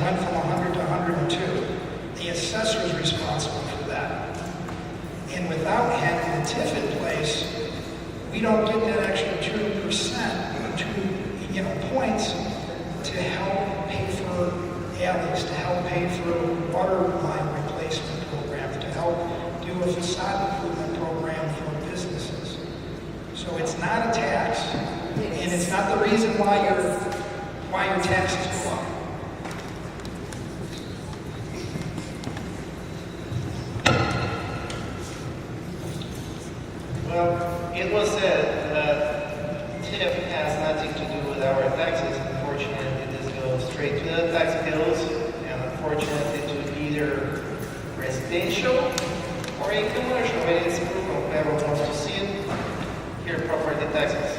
went from 100 to 102. The assessor is responsible for that. And without having the TIF in place, we don't get that extra 2%, points to help pay for alleys, to help pay for water line replacement programs, to help do a facade improvement program for businesses. So it's not a tax, and it's not the reason why your taxes go up. Well, it was said that TIF has nothing to do with our taxes. Unfortunately, this goes straight to the tax bills, and unfortunately to either residential or a commercial. It's proof of whoever wants to see it. Here, property taxes.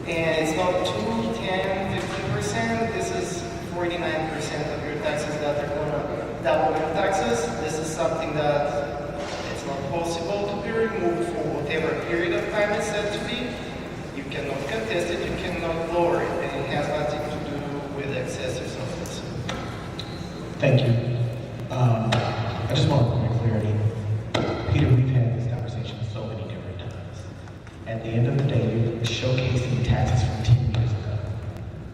And it's not 2, 10, 15%. This is 49% of your taxes that are going to double your taxes. This is something that it's not possible to be removed for whatever period of time it's said to be. You cannot contest it, you cannot lower it, and it has nothing to do with the assessor's office. Thank you. I just want to bring clarity. Peter, we've had this conversation so many different times. At the end of the day, you're showcasing taxes from 10 years ago.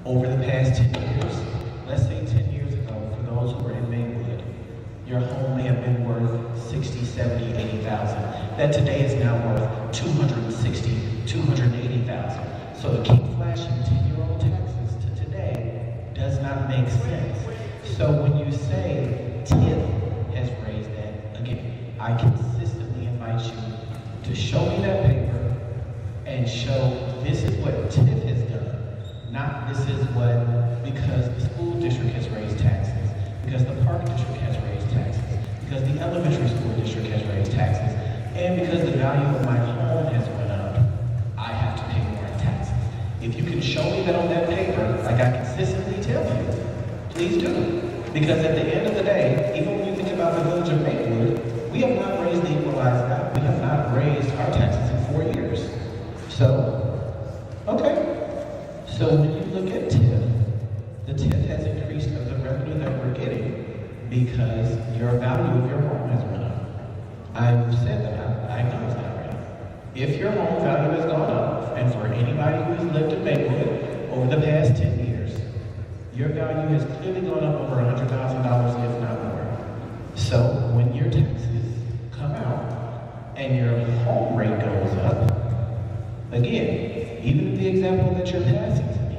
Over the past 10 years, let's say 10 years ago, for those who were in Maywood, your home may have been worth 60, 70, 80,000. That today is now worth 260, 280,000. So to keep flashing 10-year-old taxes to today does not make sense. So when you say TIF has raised that, again, I consistently invite you to show me that paper and show this is what TIF has done. Not this is what, because the school district has raised taxes, because the park district has raised taxes, because the elementary school district has raised taxes, and because the value of my home has went up, I have to pay more in taxes. If you can show me that on that paper, like I consistently tell you, please do. Because at the end of the day, even when you think about the village of Maywood, we have not raised the equalized value. We have not raised our taxes in 4 years. So, okay. So when you look at TIF, the TIF has increased of the revenue that we're getting because your value of your home has went up. I've said that, I acknowledge that already. If your home value has gone up, and for anybody who has lived in Maywood over the past 10 years, your value has clearly gone up over $100,000, if not more. So when your taxes come out and your home rate goes up, again, even the example that you're passing to me,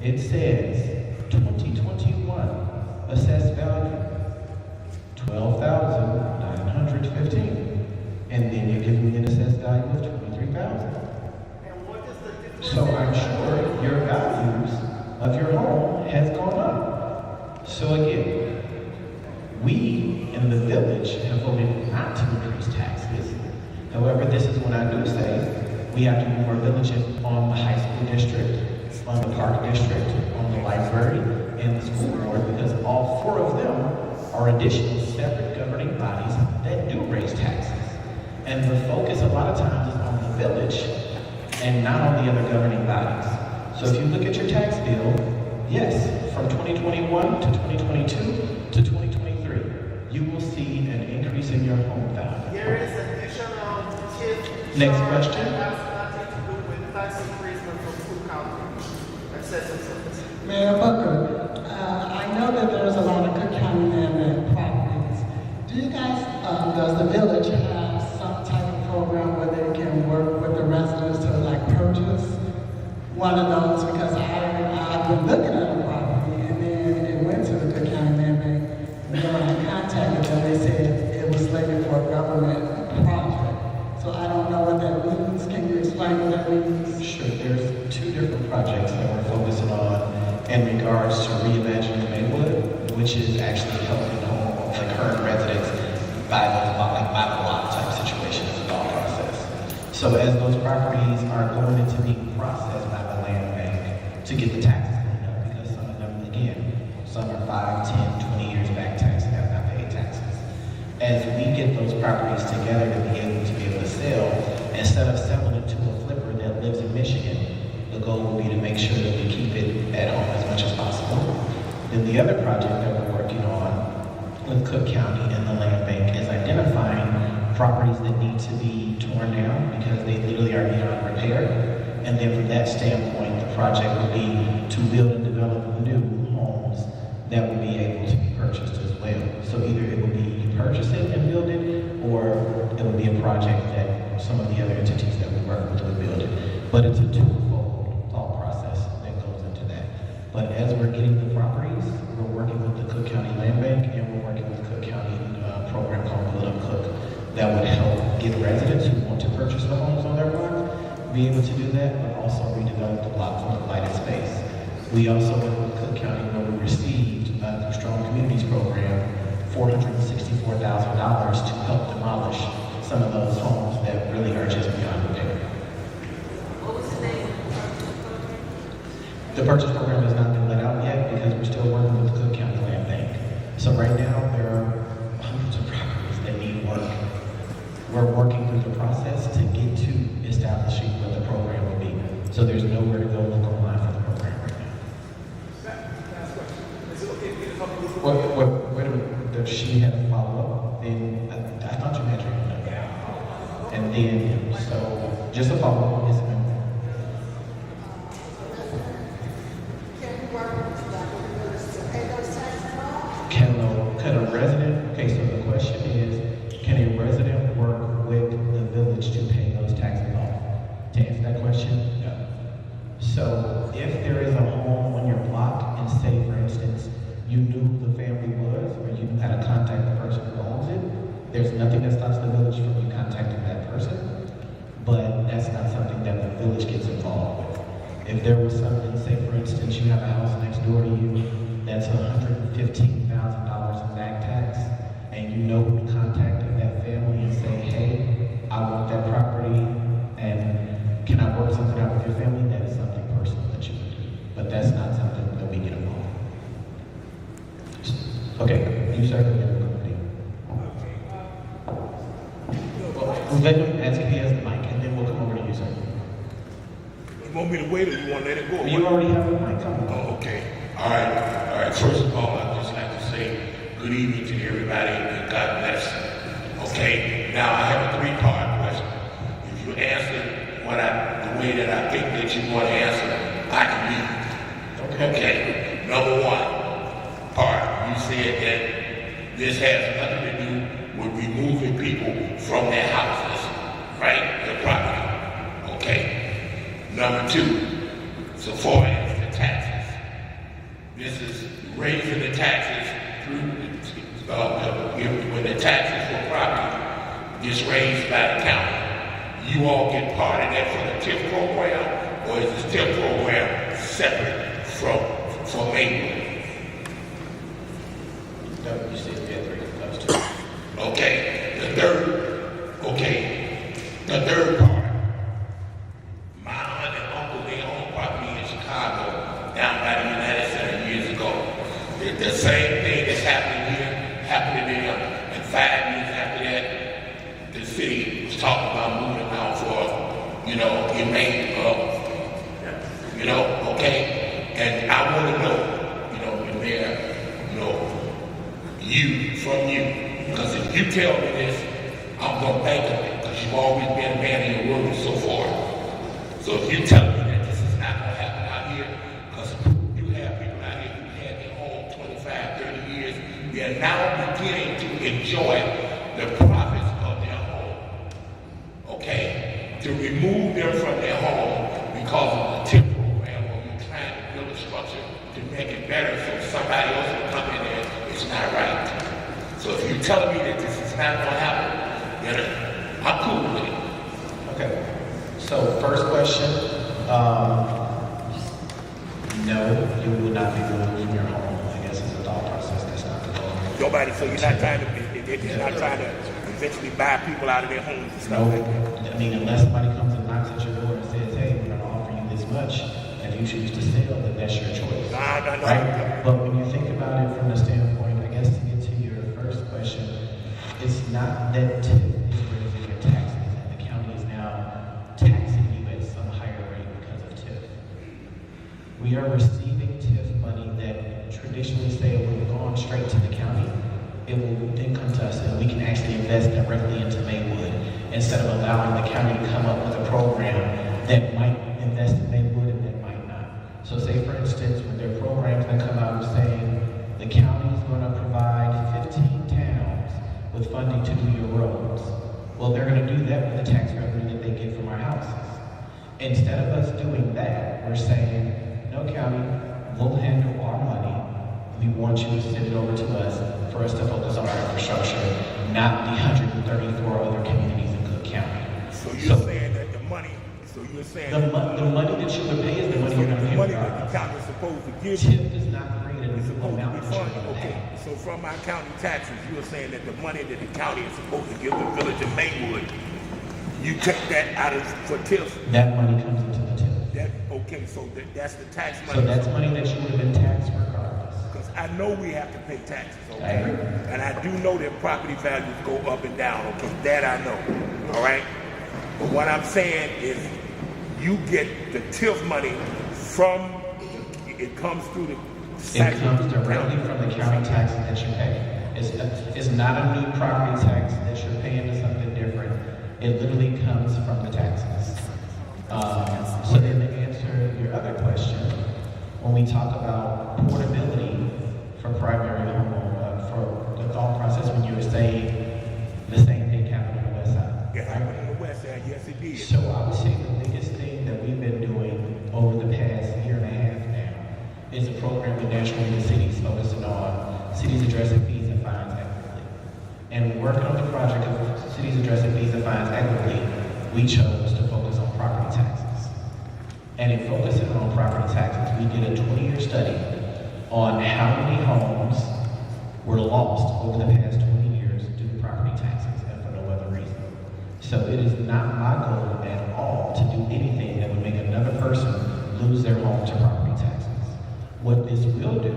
it says 2021 assessed value $12,915, and then you're giving me an assessed value of $23,000. So I'm sure your values of your home has gone up. So again, we in the village have voted not to increase taxes. However, this is when I do say we have to be more vigilant on the high school district, on the park district, on the library, and the school board, because all 4 of them are additional separate governing bodies that do raise taxes. And the focus a lot of times is on the village and not on the other governing bodies. So if you look at your tax bill, yes, from 2021 to 2022 to 2023, you will see an increase in your home value. There is additional TIF. Next question. That has nothing to do with tax increasement from Cook County. Assessment service. Mayor Booker, I know that there's a lot of Cook County land properties. Do you guys, does the village have some type of program where they can work with the residents to like purchase one of those? Because I've been looking at a property and then it went to the Cook County Land Bank. And then when I contacted them, they said it was slated for a government project. So I don't know what that means. Can you explain what that means? Sure, there's 2 different projects that we're focusing on in regards to reimagining Maywood, which is actually helping the current residents buy those buy the lot type situation as a thought process. So as those properties are going into being processed by the land bank to get the taxes cleaned up, because some of them, again, some are 5, 10, 20 years back taxes, have not paid taxes. As we get those properties together to be able to sell, instead of selling it to a flipper that lives in Michigan, the goal will be to make sure that we keep it at home as much as possible. Then the other project that we're working on with Cook County and the land bank is identifying properties that need to be torn down because they literally are beyond repair. And then from that standpoint, the project would be to build and develop new homes that would be able to be purchased as well. So either it would be you purchase it and build it, or it would be a project that some of the other entities that we work with would build it. But it's a twofold thought process that goes into that. But as we're getting the properties, we're working with the Cook County Land Bank and we're working with the Cook County program called Build Up Cook that would help get residents who want to purchase the homes on their block be able to do that, but also redevelop the block for the lighted space. We also work with Cook County where we received through Strong Communities program $464,000 to help demolish some of those homes that really are just beyond repair. What was the name? The purchase program has not been let out yet because we're still working with the Cook County Land Bank. So right now, there are hundreds of properties that need work. We're working through the process to get to establishing what the program will be. So there's nowhere to go look online for the program right now. Wait a minute, does she have a follow-up? Then, I thought you had your hand up. And then, so, just a follow-up, yes, ma'am. Can a resident, okay, so the question is, can a resident work with the village to pay those taxes off? To answer that question, no. So if there is a home on your block and say, for instance, you knew who the family was or you knew how to contact the person who owns it, there's nothing that stops the village from you contacting that person, but that's not something that the village gets involved with. If there was something, say for instance, you have a house next door to you that's $115,000 in back tax, and you know who to contact that family and say, hey, I want that property, and can I work something out with your family? That is something personal that you would do, but that's not something that we get involved with. Okay, you sir, you have a company. Well, let me ask if he has the mic, and then we'll come over to you, sir. You want me to wait or you want to let it go? You already have the mic coming. Oh, okay. All right. First of all, I'd just like to say good evening to everybody and God bless. Okay. Now I have a three-part question. If you answer the way that I think that you want to answer, I can leave. Okay. Number one part, you said that this has nothing to do with removing people from their houses, right? Their property. Okay. Number two, so far as the taxes. This is raising the taxes through, when the taxes for property gets raised by the county. You all get part of that from the TIFF program, or is this TIFF program separate from Maywood? No, you said you had three of those two. Okay, the third part. My aunt and uncle, they own property in Chicago, down by the United Center years ago. The same thing that's happening here, happening to them. And 5 years after that, the city was talking about moving out for, inmate, okay? And I want to know, the mayor, from you. Because if you tell me this, I'm going to bank on it. Because you've always been a man of your word and so forth. So if you tell me that this is not going to happen out here, because you have people out here who had their home 25, 30 years, they are now beginning to enjoy the profits of their home. Okay? To remove them from their home because of the TIFF program, where you're trying to build a structure to make it better so somebody else will come in there, it's not right. So if you're telling me that this is not going to happen, then I'm cool with it. Okay. So first question, no, you would not be removed from your home. I guess it's a thought process that's not the goal. Nobody, so you're not trying to eventually buy people out of their homes and stuff No, like that? I mean, unless somebody comes and knocks at your door and says, hey, we're gonna offer you this much, and you choose to sell, then that's your choice. Nah. Right? But when you think about it from the standpoint, I guess to get to your first question, it's not that TIFF is raising your taxes, and the county is now taxing you at some higher rate because of TIFF. We are receiving TIFF money that traditionally say it would have gone straight to the county, it will then come to us and we can actually invest directly into Maywood instead of allowing the county to come up with a program that might invest in Maywood and that might not. So say for instance, with their programs that come out saying the county is going to provide 15 towns with funding to do your roads. Well, they're going to do that with the tax revenue that they get from our houses. Instead of us doing that, we're saying, no county, we'll handle our money. We want you to send it over to us for us to focus on our infrastructure, not the 134 other communities in Cook County. So you're saying that the money, the money that you would pay is the money you're going to pay. the money that the county is supposed to give you TIF does not create a is new supposed to amount be that you're funded. going to Okay, pay. so from our county taxes, you're saying that the money that the county is supposed to give the village of Maywood, you take that out of for TIF. That money comes into the TIF. Okay, so that's the tax money. So that's money that you would have been taxed regardless. Because I know we have to pay taxes, I okay? agree. And I do know that property values go up and down, okay? That I know, all right? But what I'm saying is you get the TIF money from, it comes through the It comes directly from the county taxes that you pay. It's not a new property tax that you're paying to something different. It literally comes from the taxes. So then to answer your other question, when we talk about portability for primary home, for the thought process when you were saying the same thing happened on the west side. It happened on the west side, yes it did. So I would say the biggest thing that we've been doing over the past year and a half now is a program with National League of Cities focusing on cities addressing fees and fines equitably. And working on the project of cities addressing fees and fines equitably, we chose to focus on property taxes. And in focusing on property taxes, we did a 20-year study on how many homes were lost over the past 20 years due to property taxes and for no other reason. So it is not my goal at all to do anything that would make another person lose their home to property taxes. What this will do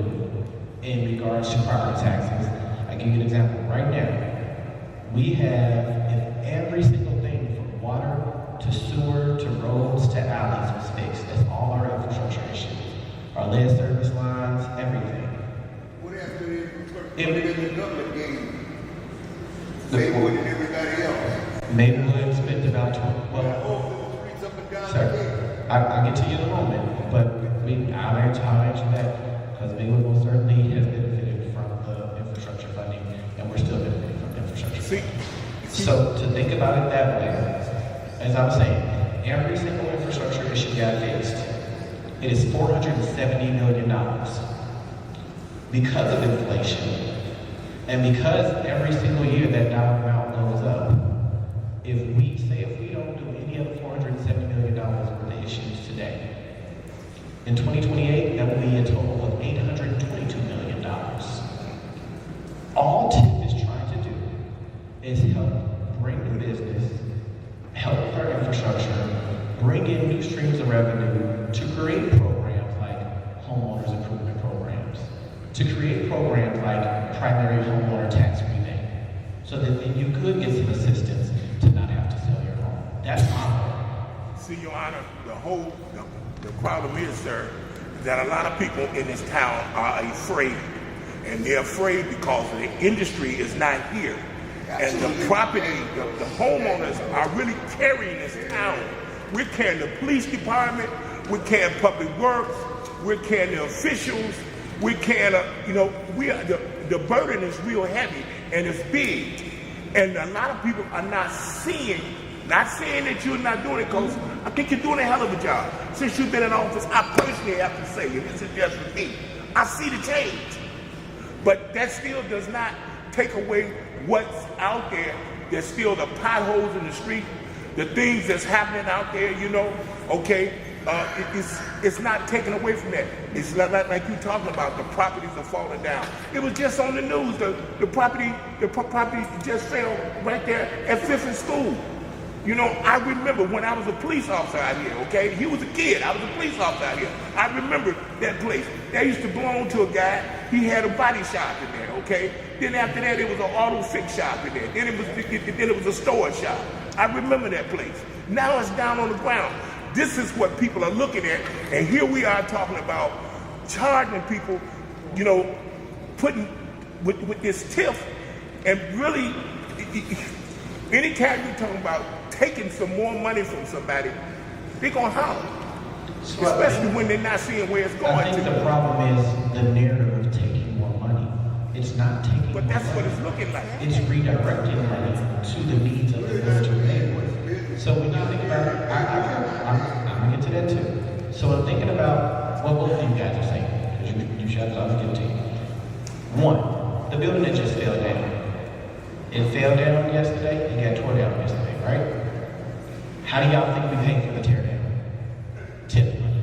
in regards to property taxes, I give you an example right now. We have, if every single thing from water to sewer to roads to alleys was fixed, that's all our infrastructure issues. Our lead service lines, everything. What after the government game? Maywood and everybody else. Maywood spent about 20, well, All the streets up and down the sir, I'll get to you in a moment, but I'll answer that because Maywood most certainly has benefited from the infrastructure funding and we're still benefiting from the infrastructure funding. So to think about it that way, as I was saying, every single infrastructure issue got fixed. It is $470 million because of inflation and because every single year that dollar amount goes up. If we don't do any of the $470 million worth of issues today, in 2028, that will be a total of $822 million. All TIF is trying to do is help bring new business, help with our infrastructure, bring in new streams of revenue to create programs like homeowners improvement programs, to create programs like primary homeowner tax rebate, so that then you could get some assistance to not have to sell your home. That's my goal. See, Your Honor, the problem is, sir, that a lot of people in this town are afraid. And they're afraid because the industry is not here. And the property, the homeowners are really carrying this town. We're carrying the police department, we're carrying public works, we're carrying the officials, we're carrying, the burden is real heavy and it's big. And a lot of people are not saying that you're not doing it, because I think you're doing a hell of a job. Since you've been in office, I personally have to say, and this is just for me, I see the change. But that still does not take away what's out there. There's still the potholes in the street, the things that's happening out there, okay? It's not taken away from that. It's like you talking about, the properties are falling down. It was just on the news, the property just fell right there at 5th and School. I remember when I was a police officer out here, okay? He was a kid, I was a police officer out here. I remember that place. That used to belong to a guy, he had a body shop in there, okay? Then after that, it was an auto fix shop in there. Then it was a storage shop. I remember that place. Now it's down on the ground. This is what people are looking at, and here we are talking about charging people you know, putting with this TIFF, and really, anytime you're talking about taking some more money from somebody, they're gonna holler. So Especially when they're not seeing where it's going I think to. the problem is the narrative of taking more money. It's not taking But more that's money. what it's looking like. It's redirecting money to the needs of the village of Maywood. So when you think about it, I'm gonna get to that too. So I'm thinking about what both of you guys are saying, because you shut it off and get to you. One, the building that just fell down. It fell down yesterday, it got tore down yesterday, right? How do y'all think we paid for the tear down? TIF money.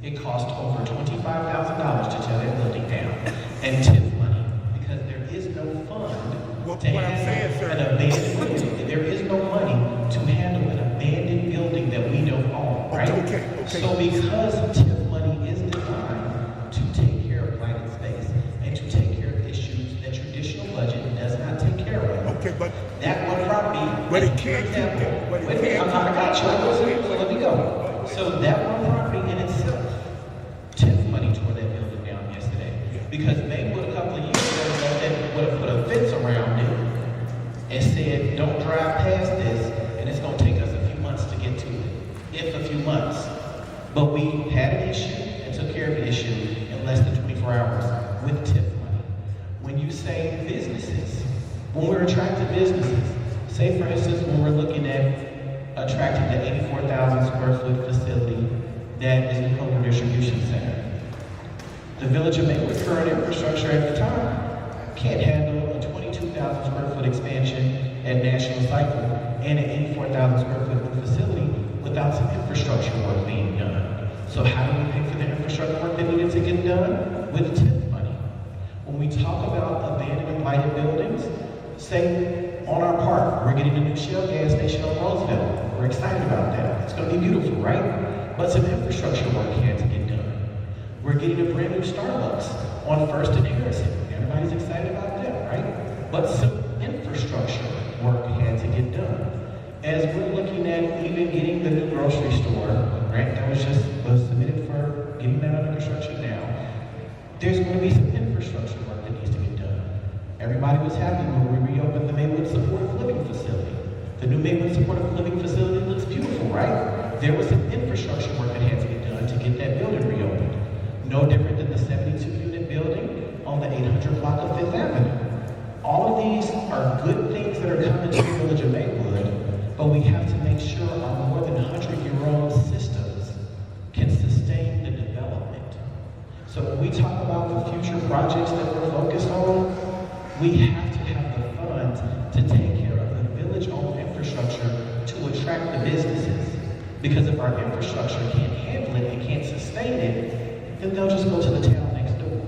It cost over $25,000 to tear that building down. And TIF money, because there is no fund What to I'm saying, handle sir. an abandoned building. There is no money to handle an abandoned building that we don't own, right? Okay. So because TIF money is designed to take care of blighted space and to take care of issues that traditional budget does not take care of. Okay, but That one property. But it for can't keep example, that- but it wait a minute, can't I got you. So let me go. So that one property in itself, TIF money tore that building down yesterday. Because Maywood a couple of years ago would have put a fence around it and said, don't drive past this, and it's gonna take us a few months to get to it. If a few months. But we had an issue and took care of the issue in less than 24 hours with TIF money. When you say businesses, when we're attracting businesses, say for instance, when we're looking at attracting the 84,000 square foot facility that is the Kroger Distribution Center. The Village of Maywood's current infrastructure at the time can't handle a 22,000 square foot expansion at National Cycle and an 84,000 square foot new facility without some infrastructure work being done. So how do we pay for the infrastructure work that needed to get done? With TIF money. When we talk about abandoned and blighted buildings, say on our park, we're getting a new Shell gas station on Roosevelt. We're excited about that. It's going to be beautiful, right? But some infrastructure work had to get done. We're getting a brand new Starbucks on First and Harrison. Everybody's excited about that, right? But some infrastructure work had to get done. As we're looking at even getting the new grocery store, right, that was submitted for getting that under construction now, there's going to be some infrastructure work that needs to get done. Everybody was happy when we reopened the Maywood Supportive Living Facility. The new Maywood Supportive Living Facility looks beautiful, right? There was some infrastructure work that had to get done to get that building reopened. No different than the 72-unit building on the 800 block of Fifth Avenue. All of these are good things that are coming to the Village of Maywood, but we have to make sure our more than 100-year-old systems can sustain the development. So when we talk about the future projects that we're focused on, we have to have the funds to take care of the village-owned infrastructure to attract the businesses. Because if our infrastructure can't handle it and can't sustain it, then they'll just go to the town next door.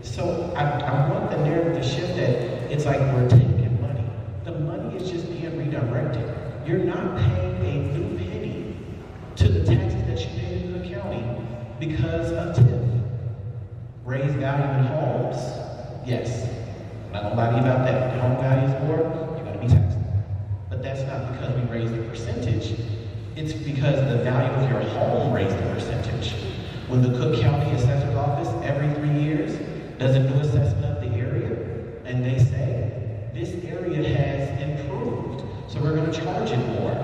So I want the narrative to shift that it's like we're taking money. The money is just being redirected. You're not paying a new penny to the taxes that you pay into the county because of TIF. Raise value in homes, yes. I'm not gonna lie to you about that. If the home value is more, you're gonna be taxed. But that's not because we raised the percentage. It's because the value of your home raised the percentage. When the Cook County Assessor's Office every 3 years does a new assessment of the area, and they say, this area has improved, so we're gonna charge it more.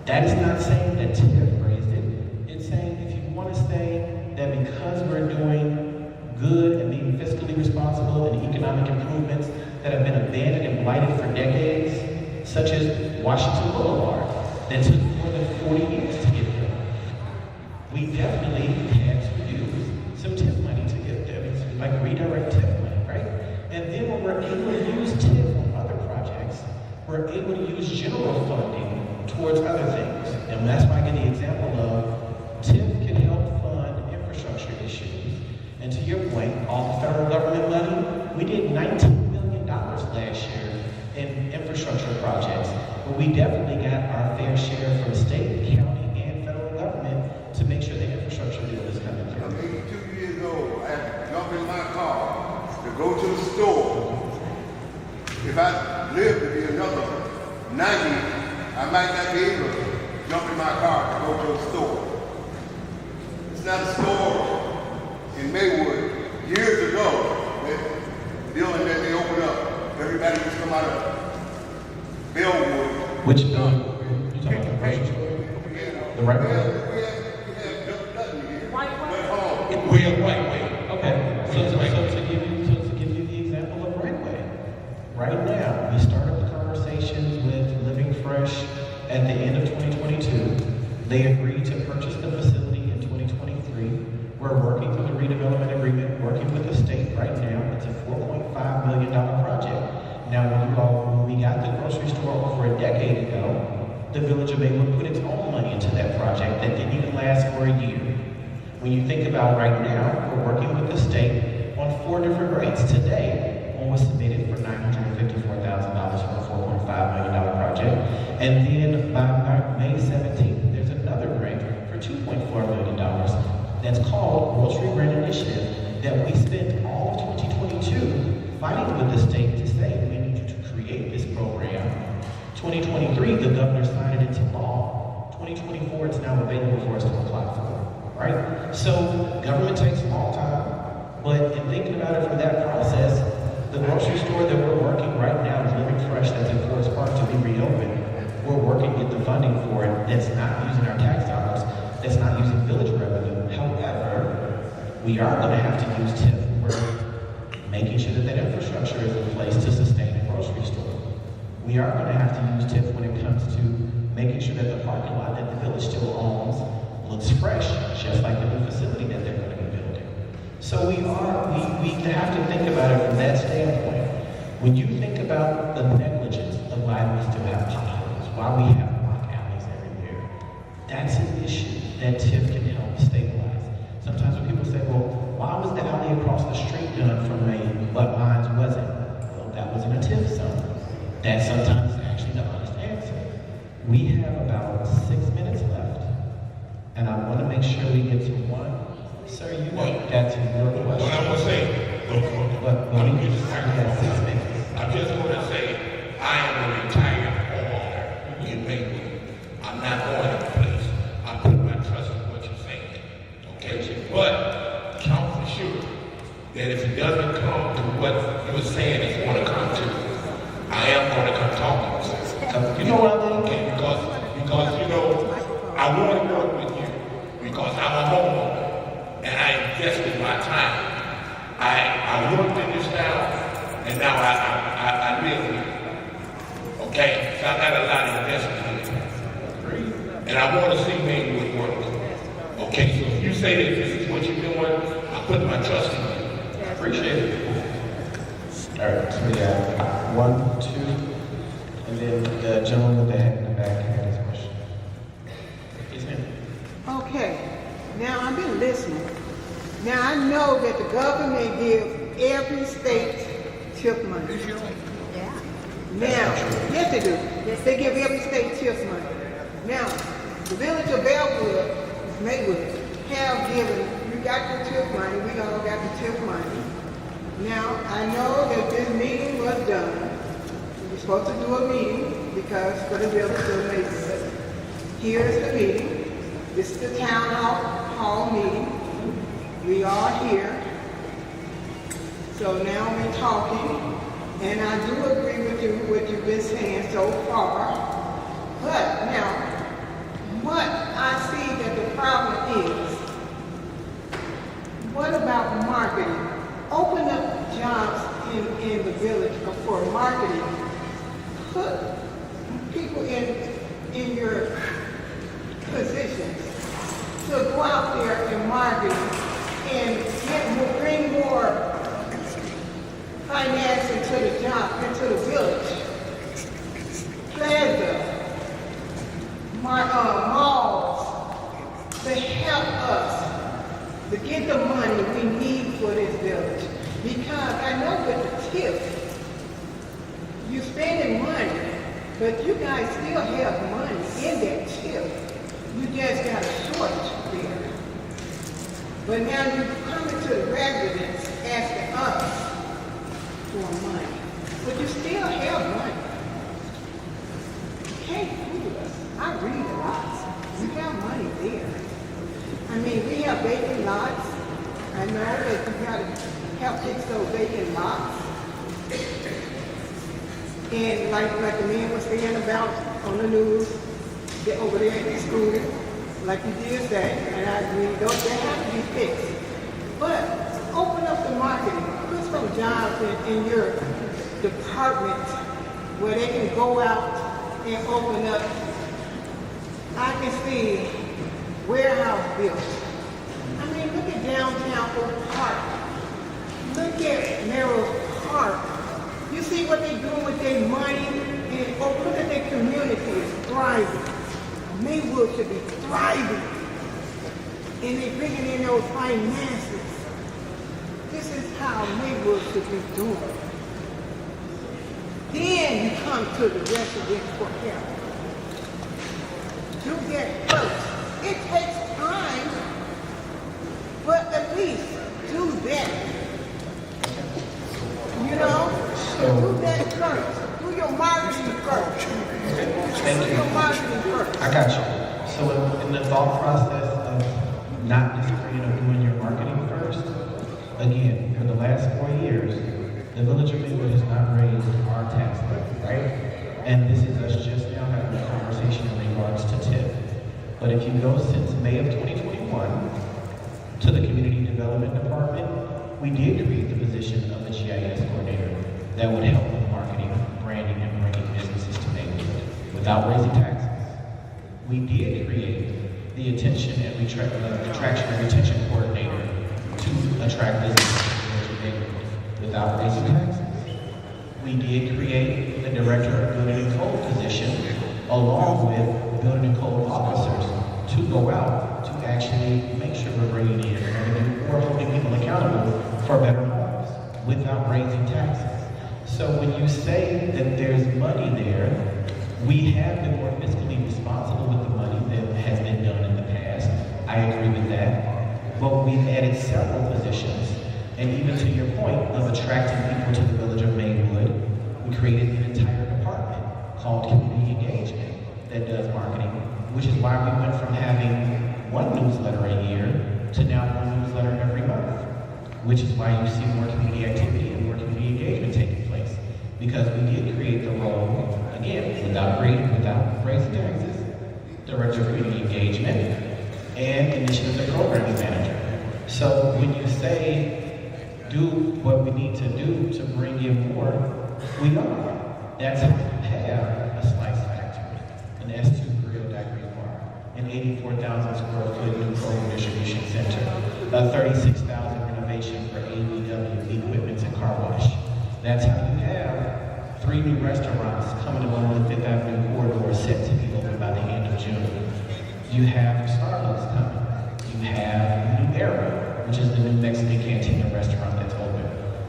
That is not saying that TIF raised it. It's saying if you wanna say that because we're doing good and being fiscally responsible and economic improvements that have been abandoned and blighted for decades, such as Washington Boulevard, that took more than 40 years to get built. We definitely had to use some TIF money to get there, like redirect TIF money, right? And then when we're able to use TIF on other projects, we're able to use general funding towards other things. And that's why I give the example of TIF can help fund infrastructure issues. And to your point, all the federal government money, we did $19 million last year in infrastructure projects. But we definitely got our fair share from state, county, and federal government to make sure the infrastructure deal is coming through. I'm 82 years old. I have to jump in my car to go to the store. If I live to be another 90, I might not be able to jump in my car to go to the store. It's not a store in Maywood. Years everybody used to come out of Maywood. Which building? You talking about the grocery store? The right way? We're right way. Okay, so to give you the example of right way. Right now, we started the conversations with Living Fresh at the end of 2022. They agreed to purchase the facility in 2023. We're working through the redevelopment agreement, working with the state right now. It's a $4.5 million project. Now, when we got the grocery store over a decade ago, the Village of Maywood put its own money into that project that didn't even last for a year. When you think about right now, we're working with the state on 4 different grants. Today, one was submitted for $954,000 for a $4.5 million project. And then by May 17th, there's another grant for $2.4 million that's called Grocery Grant Initiative that we spent all of 2022 fighting with the state to say we need you to create this program. 2023, the governor signed it into law. 2024, it's now available for us to apply for. Right? So government takes a long time, but in thinking about it for that process, the grocery store that we're working right now is Living Fresh that's in Forest Park to be reopened. We're working to get the funding for it that's not using our tax dollars, that's not using village revenue. However, we are going to have to use TIF. We're making sure that that infrastructure is in place to sustain a grocery store. We are going to have to use TIF when it comes to making sure that the parking lot that the village still owns looks fresh, just like the new facility that they're going to be building. So we have to think about it from that standpoint. When you think about the negligence of why we still have potholes, why we have block alleys everywhere, that's an issue that TIF can help stabilize. Sometimes when people say, well, why was the alley across the street done from Maywood, but mine wasn't? Well, that wasn't a TIF zone. That sometimes is actually the honest answer. We have about 6 minutes left. And I want to make sure we get to one. Sir, you know that's your question. What I'm gonna say, But we have 6 minutes. I just want to say, I am a retired homeowner in Maywood. I'm not going to the place. I put my trust in what you're saying. Okay? But count for sure that if it doesn't come to what you're saying it's going to come to, I am going to come talk to you. You know what I mean? Okay, because you know, I want to work with you because I'm a homeowner and I invested my time. I worked in this town and now I live here. Okay, so I got a lot of investment here. And I want to see Maywood work. Okay, so if you say that this is what you're doing, I put my trust in you. I appreciate it. All right, so we got 1, 2, and then the gentleman in the back had his question. Yes, ma'am. Okay, now I've been listening. Now I know that the government gives every state TIF money. Yeah. Now, yes they do. They give every state TIF money. Now, the village of Maywood, have given, you got the TIF money, we all got the TIF money. Now, I know that this meeting was done. We were supposed to do a meeting because for the village of Maywood. Here's the meeting. This is the town hall meeting. We are here. So now we're talking, and I do agree with you, what you've been saying so far. But now, what I see that the problem is, what about marketing? Open up jobs in the village for marketing. Put people in your positions to go out there and market and bring more finance into the job, into the village. Plaza, malls, to help us to get the money we need for this village. Because I know with the TIF, you're spending money, but you guys still have money in that TIF. You just got a shortage there. But now you're coming to the residents asking us for money. But you still have money. You can't fool us. I read a lot. We have money there. I mean, we have vacant lots. I know that you gotta help fix those vacant lots. And like the man was saying about on the news, they're over there at the school, like you did say, and I agree, those they have to be fixed. But open up the marketing, put some jobs in your department where they can go out and open up. I can see warehouse built. I mean, look at downtown Oak Park. Look at Merrill's Park. You see what they're doing with their money, and look at their community is thriving. Maywood should be thriving. And they're bringing in those finances. This is how Maywood should be doing. Then you come to the residents for help. Do that first. It takes time, but at least do that. You know? Do that first. Do your marketing first. Thank Do you. your marketing first. I got you. So in the thought process of not disagreeing or doing your marketing first, again, for the last 4 years, the Village of Maywood has not raised our tax levy, right? And this is us just now having a conversation in regards to TIFF. But if you go since May of 2021 to the Community Development Department, we did create the position of the GIS coordinator that would help with marketing, branding, and bringing businesses to Maywood without raising taxes. We did create the attraction and retention coordinator to attract businesses to Maywood without raising taxes. We did create the Director of Building and Code position along with Building and Code officers to go out to actually make sure we're bringing in revenue or holding people accountable for better homes without raising taxes. So when you say that there's money there, we have been more fiscally responsible with the money that has been done in the past. I agree with that. But we've added several positions. And even to your point of attracting people to the Village of Maywood, we created an entire department called Community Engagement that does marketing, which is why we went from having one newsletter a year to now one newsletter every month, which is why you see more community activity and more community engagement taking place. Because we did create the role, again, without raising taxes, Director of Community Engagement, and Initiatives and Programming Manager. So when you say, do what we need to do to bring in more, we are. That's how you have a Slice Factory, an S2 Grill Daiquiri Bar, an 84,000 square foot new program distribution center, a 36,000 renovation for ABW equipment and car wash. That's how you have 3 new restaurants coming along the 5th Avenue corridor set to be open by the end of June. You have Starbucks coming. You have New Era, which is the new Mexican cantina restaurant that's open.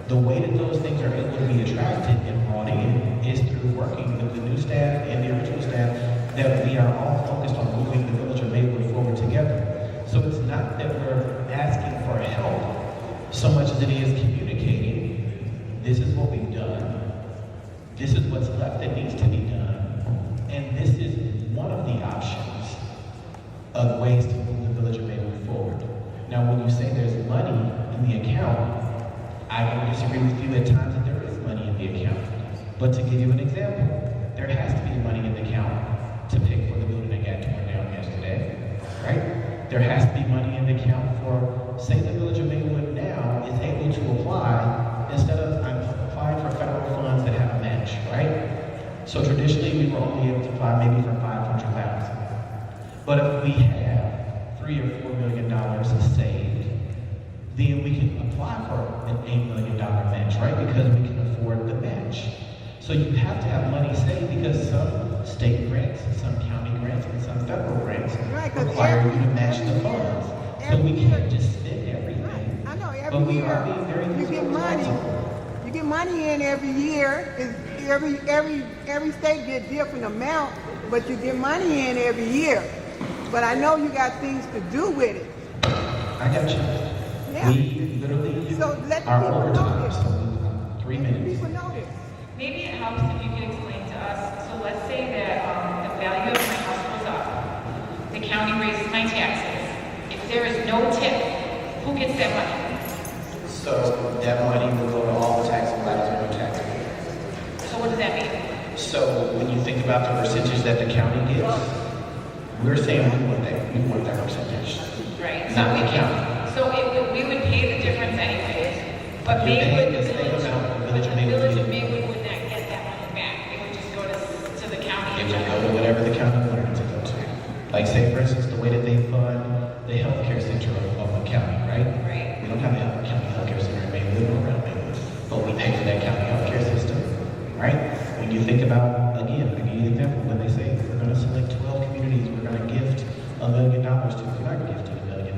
The way that those things are able to be attracted and brought in is through working with the new staff and the original staff that we are all focused on moving the Village of Maywood forward together. So it's not that we're asking for help so much as it is communicating, this is what we've done, this is what's left that needs to be done, and this is one of the options of ways to move the Village of Maywood forward. Now, when you say there's money in the account, I don't disagree with you at times that there is money in the account. But to give you an example, there has to be money in the account to pay for the building that got torn down yesterday, right? There has to be money in the account for, say the Village of Maywood now is able to apply, instead of applying for federal funds that have a match, right? So traditionally, we were only able to apply maybe for $500,000. But if we have $3 or $4 million saved, then we can apply for an $8 million match, right? Because we can afford the match. So you have to have money saved because some state grants, some county grants, and some federal grants require you to match the funds. So we can't just spend everything. I know But we every are being very year you get money. responsible. You get money in every year. Every state get different amount, but you get money in every year. But I know you got things to do with it. I got you. Yeah. We literally So let the are people overtime, know this. so 3 Let the minutes. people know this. Maybe it helps if you could explain to us, so let's say that the value of my house goes up, the county raises my taxes. If there is no TIF, who gets that money? So that money will go to all the tax providers and no tax payers. So what does that mean? about the percentage that the county gets, we're saying we want that percentage. Right. Not the county. So we would pay the difference anyways, but You're paying Maywood, the same amount the village of Maywood Village of would. Maywood would not get that money back. It would just go to the county It in would go general. to whatever the county wanted it to go to. Like say for instance, the way that they fund the healthcare center of the county, right? Right. We don't have a county healthcare center in Maywood or around Maywood, but we pay for that county healthcare system, right? When you think about, again, I give you an example, when they say we're gonna select 12 communities, we're gonna gift $1 million to, you're not gifting $1 million,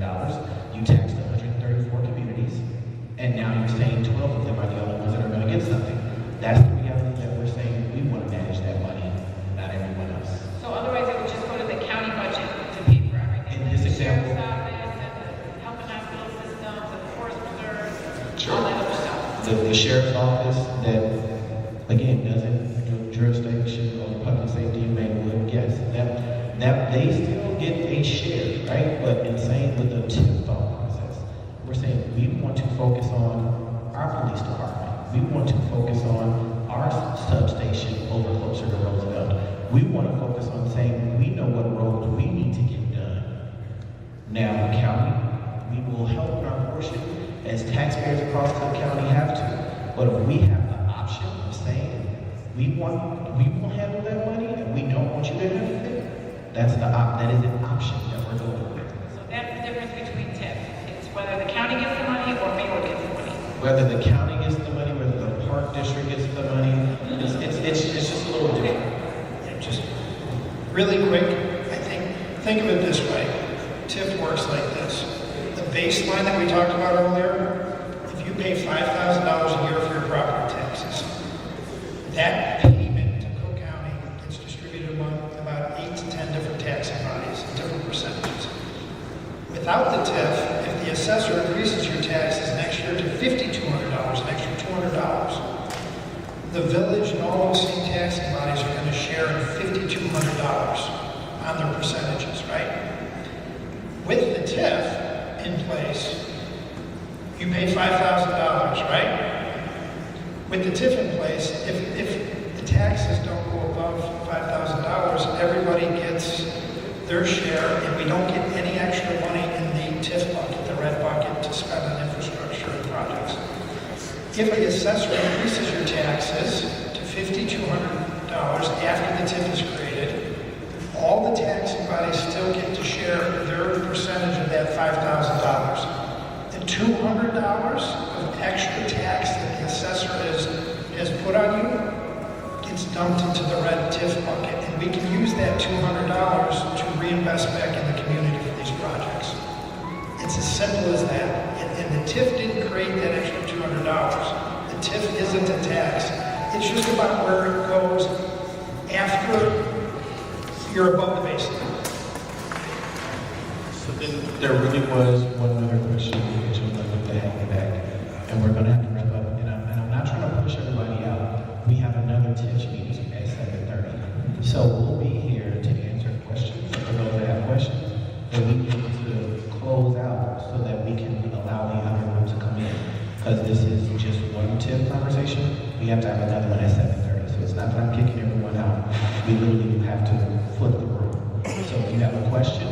you taxed 134 communities, and now you're saying 12 of them are the only ones that are gonna get something. That's the reality that we're saying we wanna manage that money, not everyone else. So otherwise it would just go to the county budget to pay for everything. In this The example- sheriff's office and the health and hospital systems and the forest preserve, all that other stuff. The sheriff's office that, again, doesn't do jurisdiction on public safety in Maywood, yes, that they still get a share, right? But in saying with the TIFF thought process, we're saying we want to focus on our police department. We want to focus on our substation over closer to Roosevelt. We want to focus on saying we know what roads we need to get done. Now, the county, we will help in our portion as taxpayers across the county have to. But if we have the option of saying we will handle that money and we don't want you to handle it, that is an option that we're going with. So that's the difference between TIF. It's whether the county gets the money or Maywood gets the money. Whether the county gets the money, whether the park district gets the money, it's just a little different. Yeah, just really quick, think of it this way. TIF works like this. The baseline that we talked about earlier, if you pay $5,000 a year for your property taxes, that payment to Cook County gets distributed among about 8 to 10 different taxing bodies, different percentages. Without the TIF, if the assessor increases your taxes next year to $5,200, an extra $200, the village and all those same taxing bodies are going to share in $5,200 on their percentages, right? With the TIF in place, you pay $5,000, right? With the TIF in place, if the taxes don't go above $5,000, everybody gets their share, and we don't get any extra money in the TIF bucket, the red bucket, to spend on infrastructure and projects. If the assessor increases your taxes to $5,200 after the TIF is created, all the taxing bodies still get to share their percentage of that $5,000. The $200 of extra tax that the assessor has put on you gets dumped into the red TIF bucket, and we can use that $200 to reinvest back in the community for these projects. It's as simple as that. And the TIF didn't create that extra $200. The TIF isn't a tax. It's just about where it goes after you're above the baseline. So then there really was one other question that you would like to have back, and we're going to have to wrap up. And I'm not trying to push everybody out. We have another TIF meeting at 7:30, so we'll be here to answer questions. For those that have questions, and we need to close out so that we can allow the other room to come in. Because this is just one TIF conversation, we have to have another one at 7:30. So it's not that I'm kicking everyone out. We literally have to flip the room. So if you have a question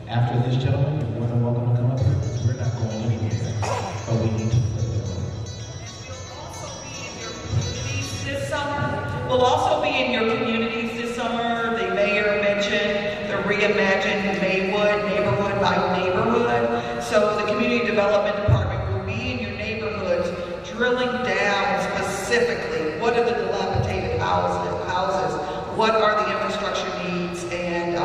after this gentleman, you're more than welcome to come up here. We're not going anywhere, but we need to flip the room. This summer, we'll also be in your communities this summer. The mayor mentioned the reimagined Maywood, neighborhood by neighborhood. So the community development department will be in your neighborhoods, drilling down specifically what are the dilapidated houses, what are the infrastructure needs, and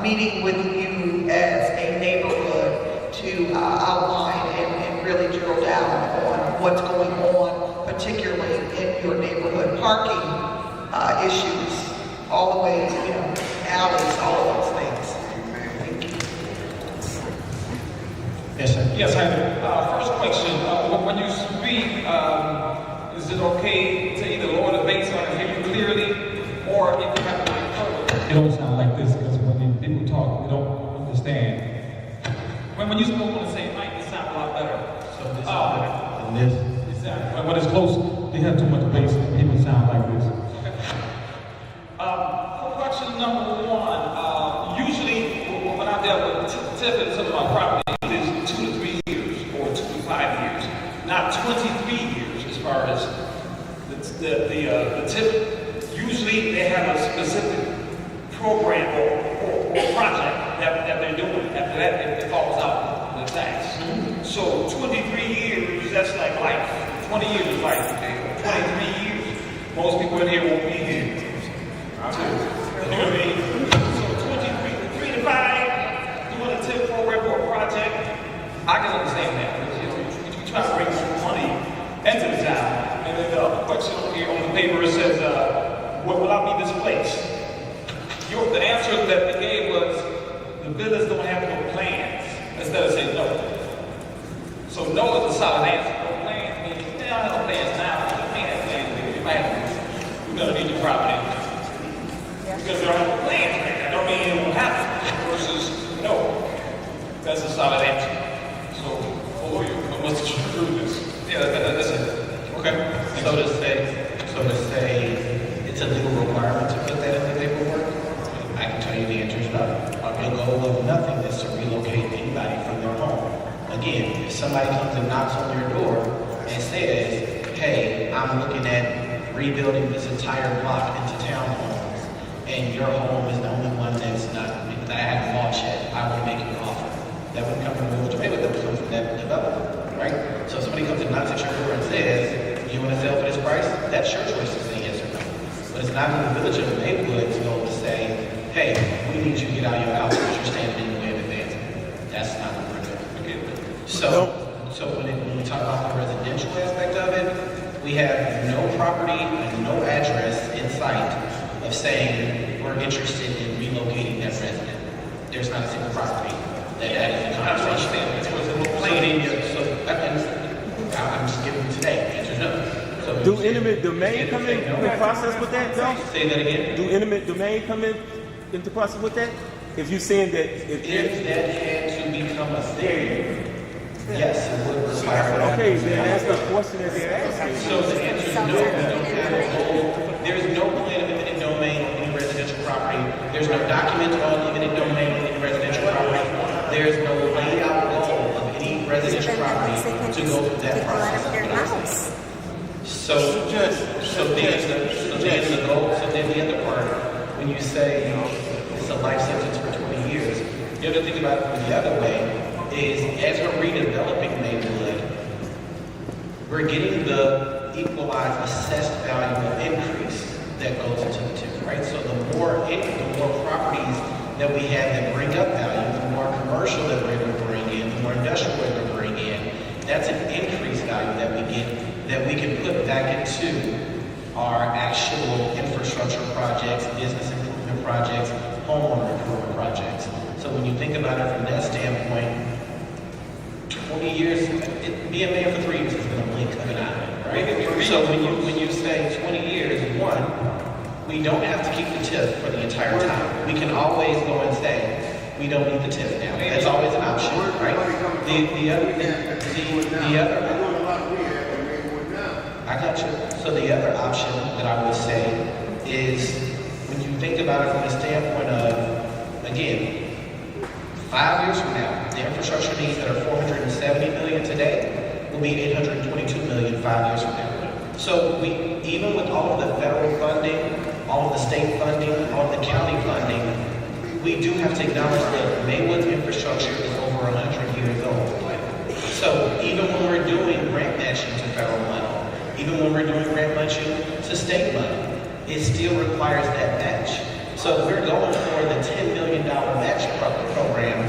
meeting with you as a neighborhood to outline and really drill down on what's going on, particularly in your neighborhood. Parking issues, all the way, alleys, all of those things. Thank you. Yes, sir. Yes, I do. First question, when you speak, is it okay to either lower the bass or hear you clearly, or if you have to make further? It don't sound like this because when people talk, we don't understand. When you spoke on the same mic, it sounded a lot better. So this and this. Exactly. When it's close, they have too much bass and people sound like this. Okay. far as the TIF, usually they have a specific program or project that they're doing. After that, it falls out in the tax. So 23 years, that's like life. 20 years is life. 23 years. Most people in here won't be here. You know what I mean? So 3 to 5, doing a TIF program or a project, I can understand that. You know, you try to bring some money into the town. And then the other question here on the paper says, will I be displaced? The answer that they gave was, the village don't have no plans, instead of saying no. So no is a solid answer. No plans means, I don't have no plans now. You may have plans later. You might have plans. You're gonna need your property. Because they don't have no plans right now. Don't mean it won't happen. Versus no. That's a solid answer. So, what's the truth of this? Yeah, that's it. Okay. So to say, it's a legal requirement to put that in the paperwork, I can tell you the answer is no. The goal of nothing is to relocate anybody from their home. Again, if somebody comes and knocks on your door and says, hey, I'm looking at rebuilding this entire block into townhomes, and your home is the only one that I haven't bought yet, I want to make you an offer. That wouldn't come from the village of Maywood, that would come from that developer, right? So if somebody comes and knocks at your door and says, you want to sell for this price, that's your choice to say yes or no. But it's not in the village of Maywood's goal to say, hey, we need you to get out of your house because you're standing in the way of advancement. That's not what we're doing. So when we talk about the residential aspect of it, we have no property and no address in sight of saying we're interested in relocating that resident. There's not a single property that is a conversation. I'm just giving you today. The answer is no. So do eminent domain come in the process with that, though? Say that again. Do eminent domain come into process with that? If you're saying that if that had to become a thing, yes, it would require. Okay, then that's the question that they're asking. So the answer is no. We don't have a goal. There is no plan of eminent domain on any residential property. There's no document on eminent domain on any residential property. There's no laid out goal of any residential property to go through that process. So then the other part, when you say it's a life sentence for 20 years, the other thing about it the other way is as we're redeveloping Maywood, we're getting the equalized assessed value of increase that goes into the TIF, right? So the more properties that we have that bring up value, the more commercial that we're going to bring in, the more industrial we're going to bring in, that's an increased value that we get that we can put back into our actual infrastructure projects, business improvement projects, homeowner improvement projects. So when you think about it from that standpoint, 20 years, being mayor for 3 years has been a blink of an eye, right? So when you say 20 years, one, we don't have to keep the TIF for the entire time. We can always go and say, we don't need the TIF now. That's always an option, right? I got you. So the other option that I would say is when you think about it from the standpoint of, again, 5 years from now, the infrastructure needs that are $470 million today will be $822 million 5 years from now. So even with all of the federal funding, all of the state funding, all of the county funding, we do have to acknowledge that Maywood's infrastructure is over 100 years old. So even when we're doing grant matching to federal money, even when we're doing grant matching to state money, it still requires that match. So if we're going for the $10 million match program,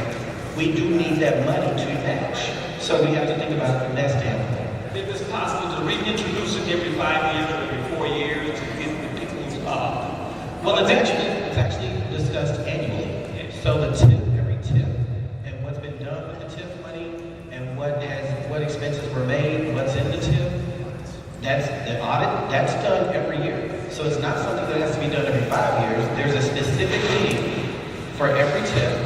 we do need that money to match. So we have to think about it from that standpoint. If it's possible to reintroduce it every 5 years or every 4 years to get the people's well, it's actually discussed annually. So the TIF, every TIF, and what's been done with the TIF money, and what expenses were made, what's in the TIF, that's the audit, that's done every year. So it's not something that has to be done every 5 years. There's a specific meeting for every TIF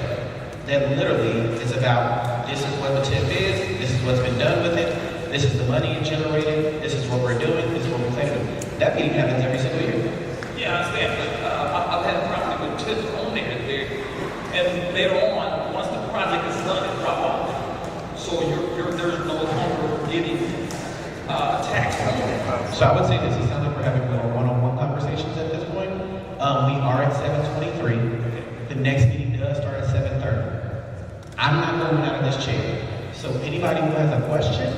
that literally is about, this is what the TIF is, this is what's been done with it, this is the money it generated, this is what we're doing, this is what we're planning to do. That meeting happens every single year. Yeah, I understand, but I've had a property with TIF on there, and later on, once the project is done, it drop off. So there's no longer getting tax on it. So I would say this, it sounds like we're having more one-on-one conversations at this point. We are at 7:23. The next meeting does start at 7:30. I'm not moving out of this chair. So anybody who has a question,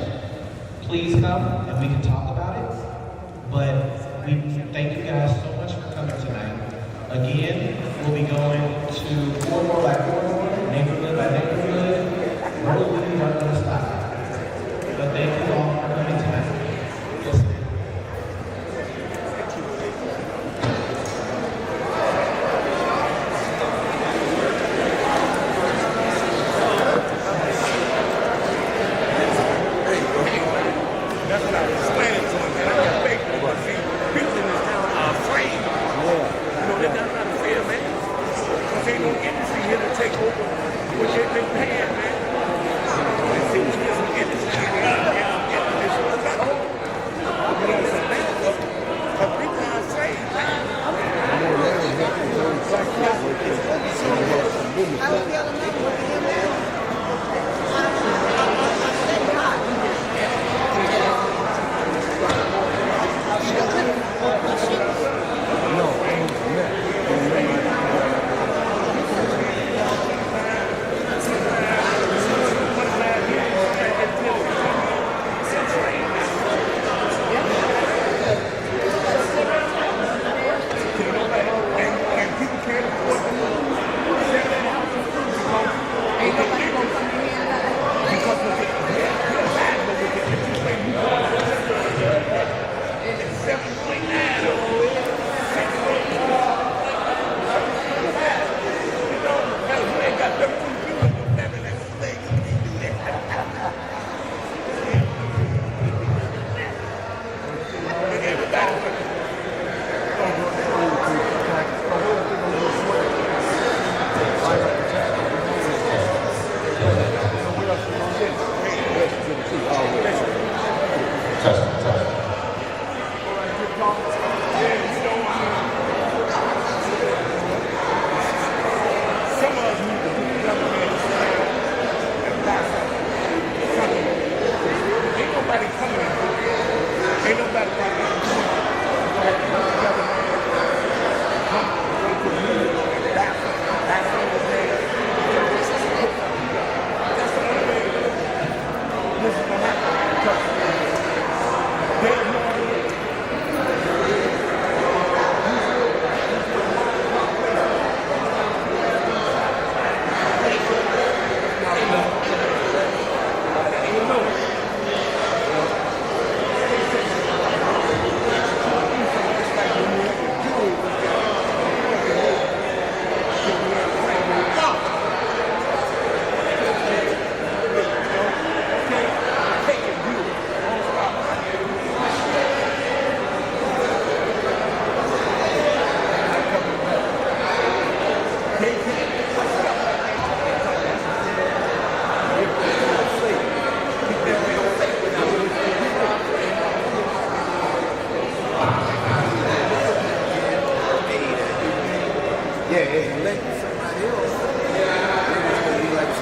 please come and we can talk about it. But we thank you guys so much for coming tonight. Again, we'll be going to corridor by corridor, neighborhood by neighborhood. Road meetings aren't going to stop. But thank you all for coming tonight. Yes, ma'am. That's what I was explaining to him, man. I got faith in him. See, people in this town are afraid. You know, they're not afraid, man. Because ain't no industry here to take over what they've been paying, man. And see, we get some industry here and it's struggle. You know, some things, because people are afraid, man. I was telling them what to do now. And people can't afford to sell their houses ain't nobody gonna come in here because of it. You're bad, but with the interest rate, you it's 7.9 over it. 6.9. You know, hell, you ain't got 13 people in your family that can play. You can't do that. Everybody. Some of us need to be government and buy something. Ain't nobody coming in. Ain't nobody coming in. That's the only way this is gonna happen. There's no other way. Yeah, if you let somebody else, then it's gonna be like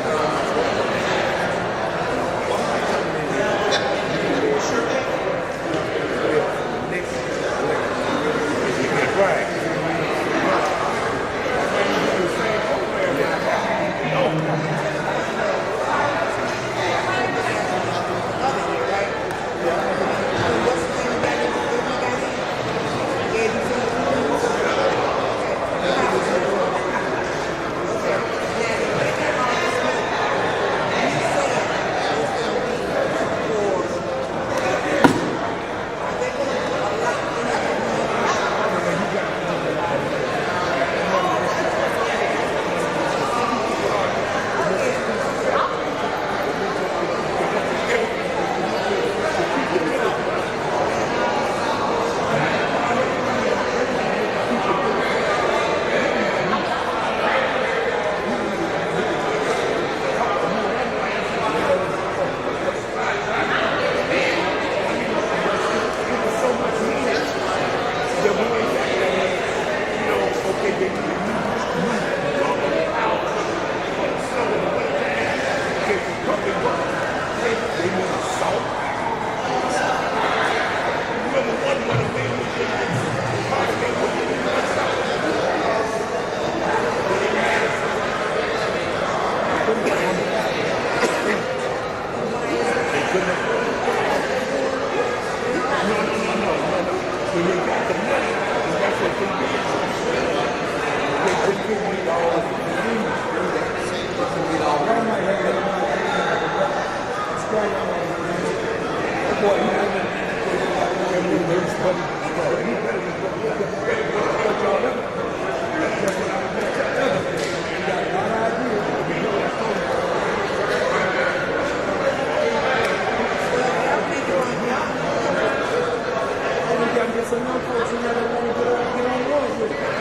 gotta get some young folks in there that want to get on board with it.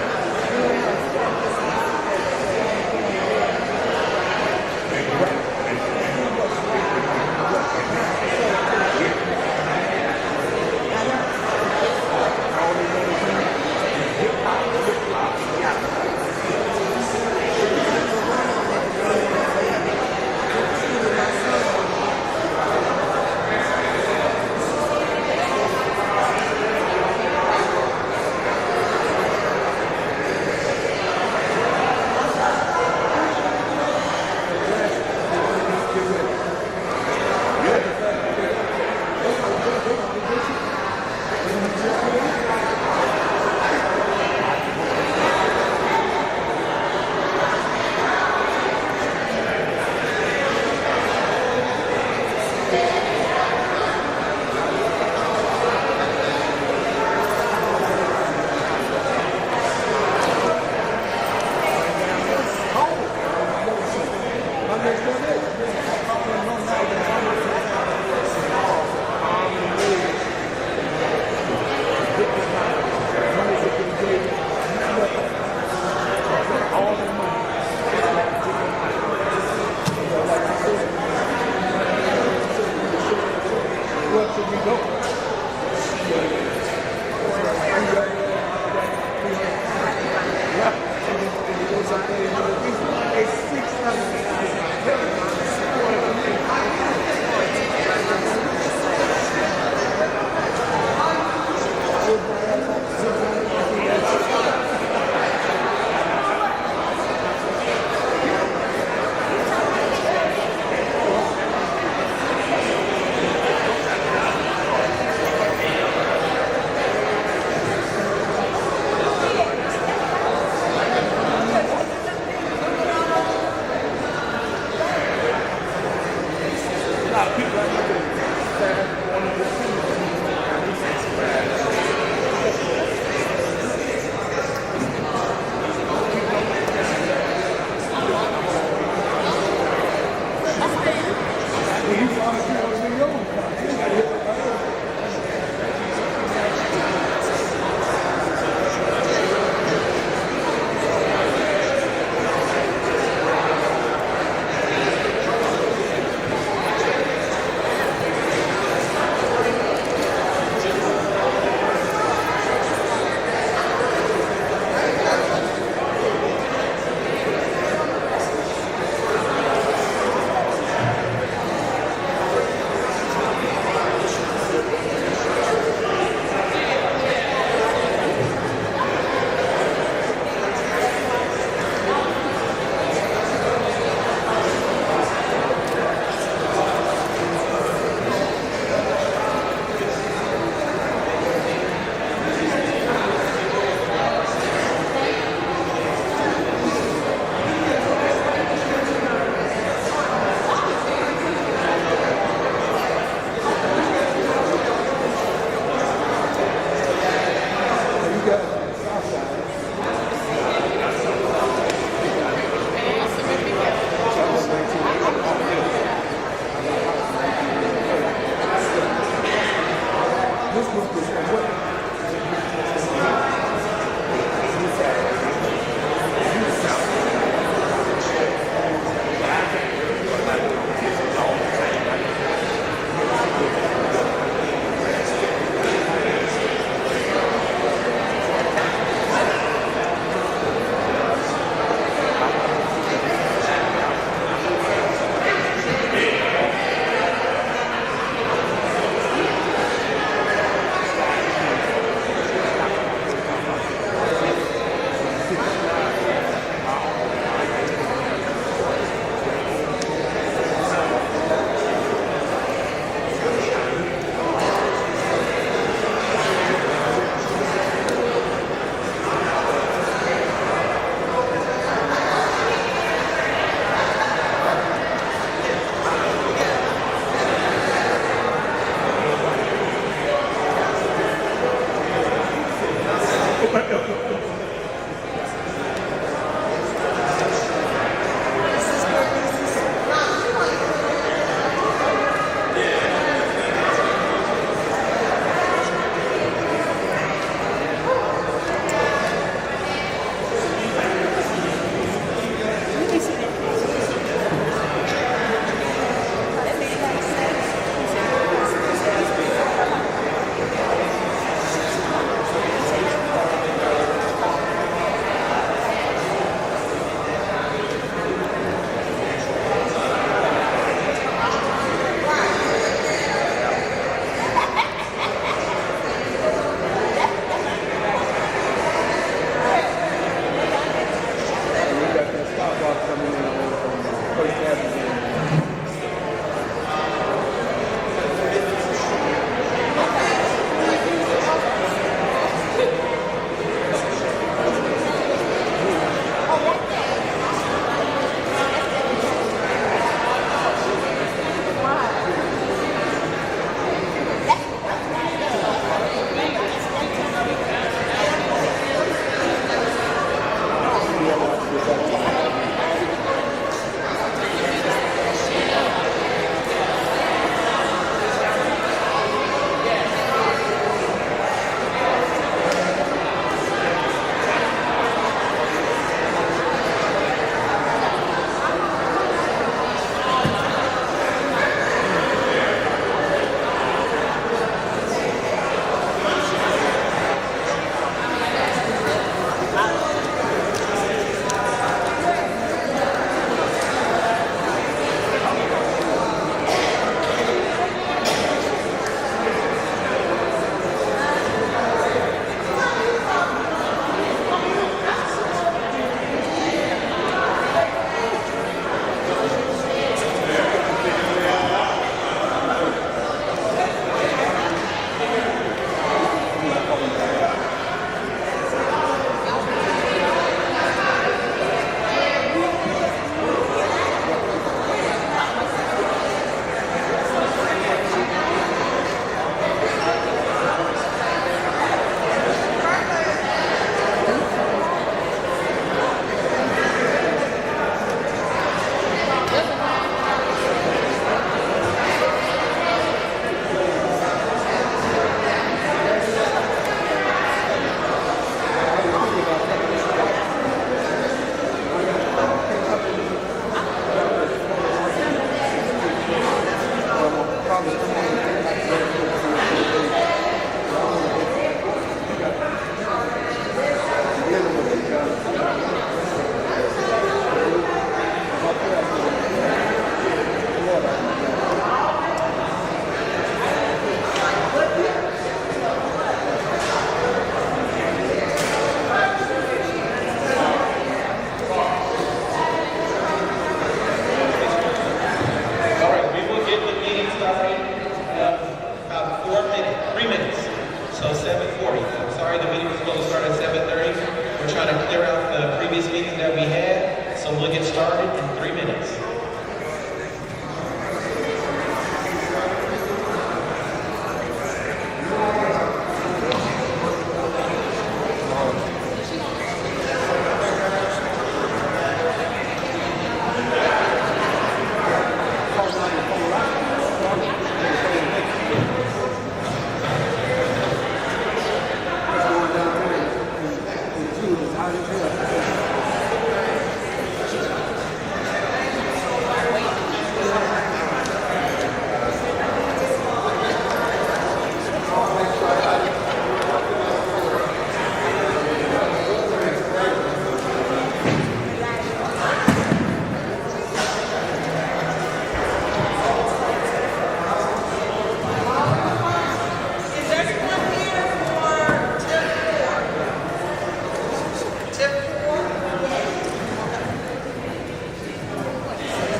sorry, the meeting was supposed to start at 7:30. We're trying to clear out the previous meeting that we had, so we'll get started in 3 minutes.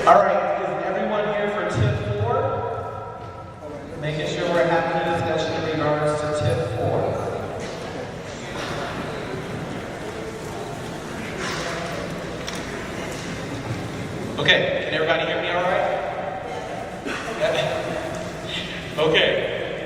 All right, is everyone here for TIFF 4? Making sure we're having a discussion in regards to TIFF 4. Okay, can everybody hear me all right? Okay,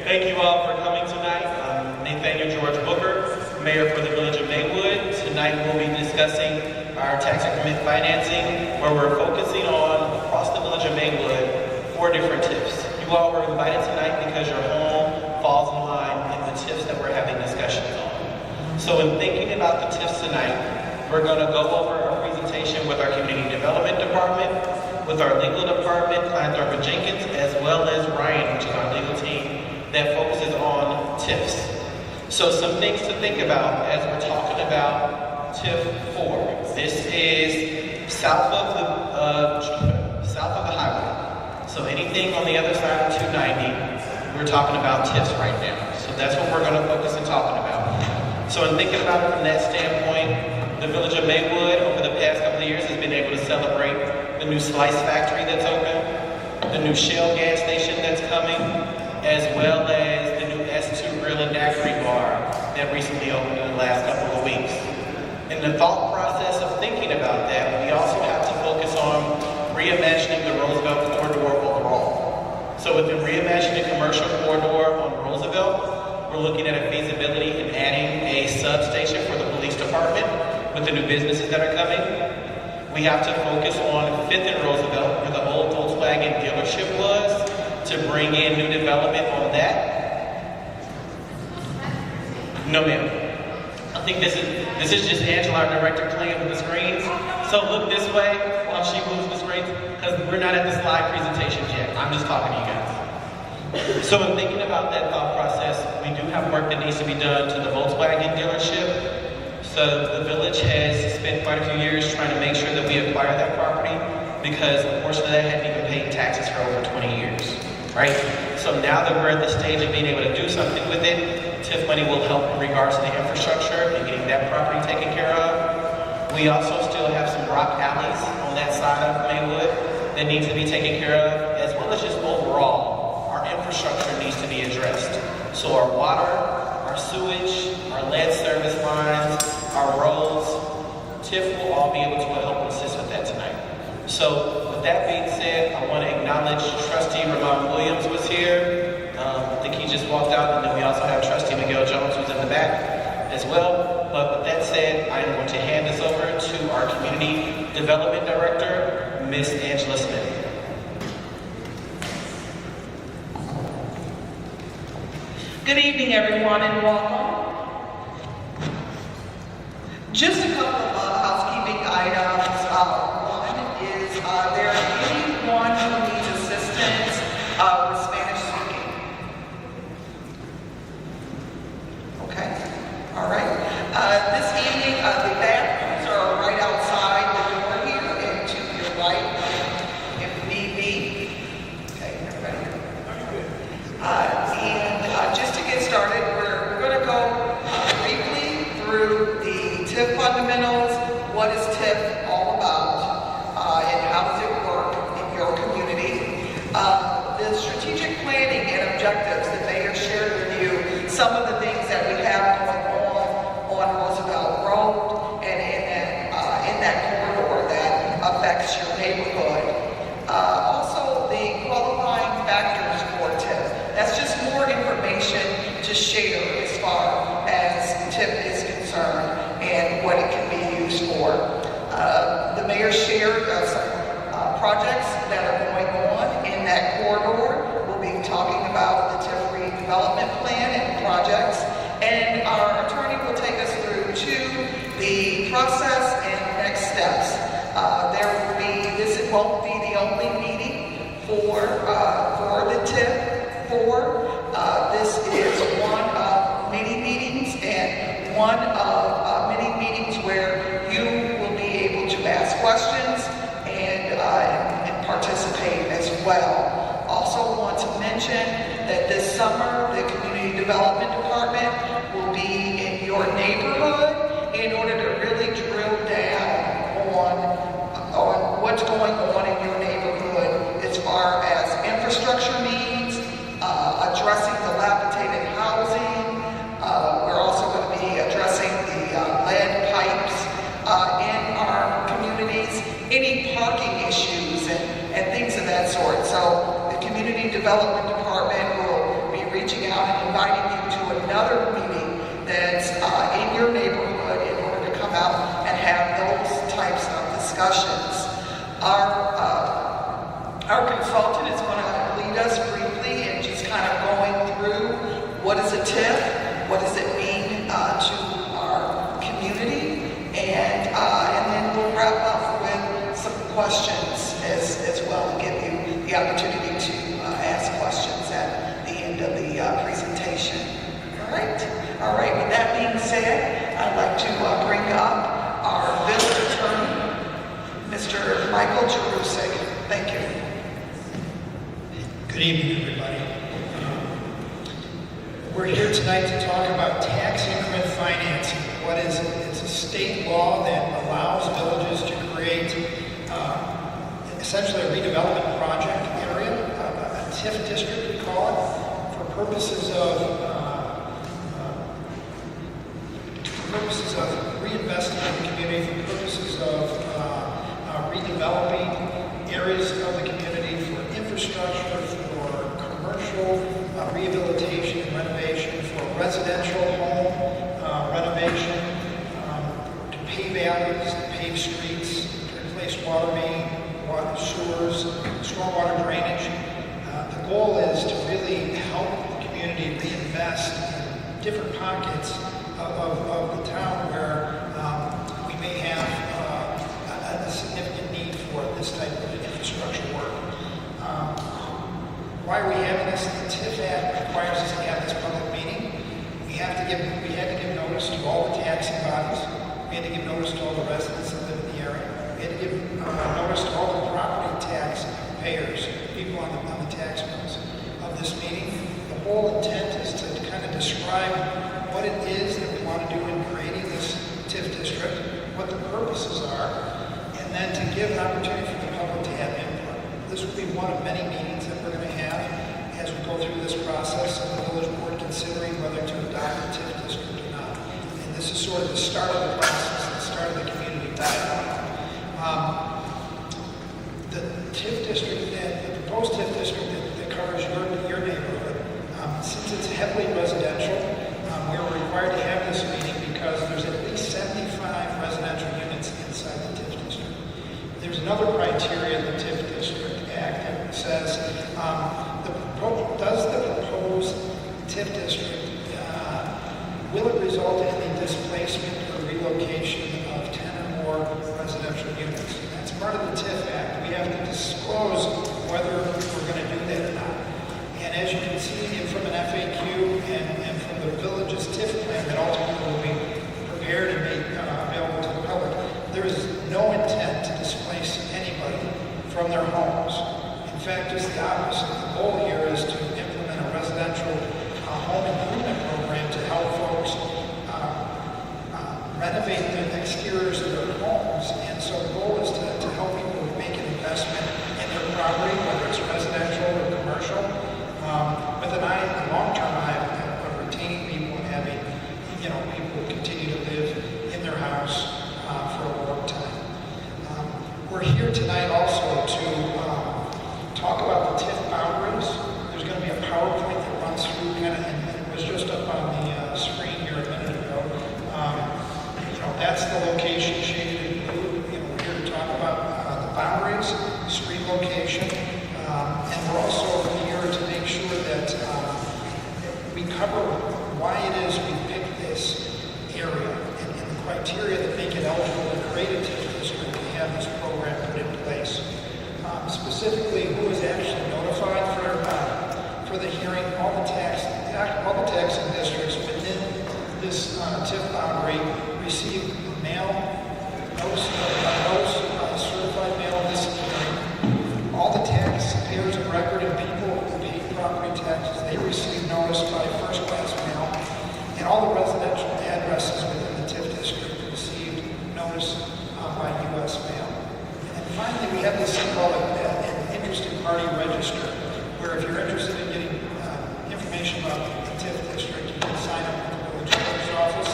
thank you all for coming tonight. I'm Nathaniel George Booker, Mayor for the Village of Maywood. Tonight we'll be discussing our tax increment financing, where we're focusing on, across the Village of Maywood, 4 different TIFs. You all were invited tonight because your home falls in line in the TIFs that we're having discussions on. So in thinking about the TIFs tonight, we're going to go over our presentation with our Community Development Department, with our legal department, Clienthorpe and Jenkins, as well as Ryan, which is our legal team, that focuses on TIFs. So some things to think about as we're talking about TIF 4. This is south of the highway. So anything on the other side of 290, we're talking about TIFs right now. So that's what we're going to focus on talking about. So in thinking about it from that standpoint, the Village of Maywood over the past couple of years has been able to celebrate the new Slice Factory that's open, the new Shell gas station that's coming, as well as the new S2 Grill and Daiquiri Bar that recently opened in the last couple of weeks. In the thought process of thinking about that, we also have to focus on reimagining the Roosevelt corridor overall. So with the reimagining commercial corridor on Roosevelt, we're looking at a feasibility in adding a substation for the police department with the new businesses that are coming. We have to focus on 5th and Roosevelt, where the old Volkswagen dealership was, to bring in new development on that. No, ma'am. I think this is just Angela, our director, playing with the screens. So look this way while she moves the screens, because we're not at the slide presentations yet. I'm just talking to you guys. So in thinking about that thought process, we do have work that needs to be done to the Volkswagen dealership. So the village has spent quite a few years trying to make sure that we acquire that property, because unfortunately that hadn't even paid taxes for over 20 years, right? So now that we're at the stage of being able to do something with it, TIF money will help in regards to the infrastructure and getting that property taken care of. We also still have some rock alleys on that side of Maywood that needs to be taken care of, as well as just overall, our infrastructure needs to be addressed. So our water, our sewage, our lead service lines, our roads, TIF will all be able to help assist with that tonight. So with that being said, I want to acknowledge Trustee Ramon Williams was here. I think he just walked out, and then we also have Trustee Miguel Jones who's in the back as well. But with that said, I am going to hand this over to our Community Development Director, Miss Angela Smith. Good evening, everyone, and welcome. Just a couple of housekeeping items. One is there anyone who needs assistance with Spanish speaking? Okay, all right. This evening, the bathrooms are right outside the door here and to your right, if need be. Okay, everybody? Just to get started, we're going to go briefly through the TIF fundamentals. What is TIF all about, and how does it work in your community? The strategic planning and objectives that they have shared with you, some of the things that we have going on far as TIF is concerned and what it can be used for. The mayor shared some projects that are going on in that corridor. We'll be talking about the TIF redevelopment plan and projects, and our attorney will take us through to the process and next steps. This won't be the only meeting for the TIF 4. This is one of many meetings and one of many meetings where you will be able to ask questions and participate as well. Also want to mention that this summer the Community Development Department will be in your neighborhood in order to really drill down on what's going on in your neighborhood as far as infrastructure needs, addressing dilapidated housing. We're also going to be addressing the lead pipes in our communities, any parking issues and things of that sort. So the Community Development Department will be reaching out and inviting you to another meeting that's in your neighborhood in order to come out and have those types of discussions. Our consultant is going to lead us briefly in just kind of going through what is a TIF, what does it mean to our community, and then we'll wrap up with some questions as well and give you the opportunity to ask questions at the end of the presentation. All right, with that being said, I'd like to bring up our village attorney, Mr. Michael Jerusik. Thank you. Good evening, everybody. We're here tonight to talk about tax increment financing. What is it? It's a state law that allows villages to create essentially a redevelopment project area, a TIF district we call it, for purposes of reinvesting in the community, for purposes of redeveloping areas of the community, for infrastructure, for commercial rehabilitation and renovation, for residential home renovation, to pave alleys, to pave streets, to replace water main, water sewers, stormwater drainage. The goal is to really help the community reinvest in different pockets of the town where we may have a significant need for this type of infrastructure work. Why are we having this? The TIF Act requires us to have this public meeting. We had to give notice to all the taxing bodies. We had to give notice to all the residents that live in the area. We had to give notice to all the property tax payers, people on the tax bills of this meeting. The whole intent is to kind of describe what it is that we want to do in creating this TIF district, what the purposes are, and then to give an opportunity for the public to have input. This will be one of many meetings that we're going to have as we go through this process of the village board considering whether to adopt the TIF district or not. And this is sort of the start of the process, the start of the community dialogue. The TIF district, the proposed TIF district that covers your neighborhood, since it's heavily residential, we were required to have this meeting because there's at least 75 residential units inside the TIF district. There's another criteria in the TIF District Act that says, does the proposed TIF district, will it result in the displacement or relocation of 10 or more residential units? That's part of the TIF Act. We have to disclose whether we're going to do that or not. And as you can see from an FAQ and from the village's TIF plan that ultimately will be prepared and made available to the public, there is no intent to displace anybody from their homes. In fact, it's the opposite. The goal here is to implement a residential home improvement program to help folks renovate the exteriors of their homes. And so the goal is to help people make an investment in their property, whether it's residential or commercial, with an eye, a long-term eye of retaining people and having, people continue to live in their house for a long time. We're here tonight also to talk about the TIF boundaries. There's going to be a PowerPoint that runs through and it was just up on the screen criteria that make it eligible to create a TIF district to have this program put in place. Specifically, who is actually notified for the hearing? All the taxing districts within this TIF boundary receive mail notice, certified mail of this hearing. All the taxpayers of record and people who pay property taxes, they receive notice by first-class mail, and all the residential addresses within the TIF district received notice by U.S. mail. And finally, we have this thing called an interested party register, where if you're interested in getting information about the TIF district, you can sign up with the village clerk's office.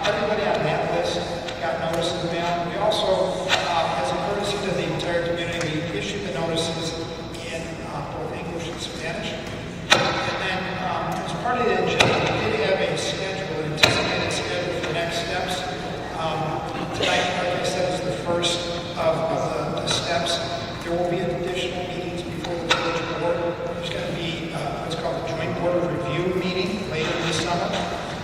Everybody on that list got notice in the mail. We also, as a courtesy to the entire community, we issued the notices in both English and Spanish. And then, as part of the agenda, we did have a schedule, an anticipated schedule for next steps. Tonight, like I said, is the first of the steps. There will be additional meetings before the village board. There's going to be what's called the joint board of review meeting later this summer.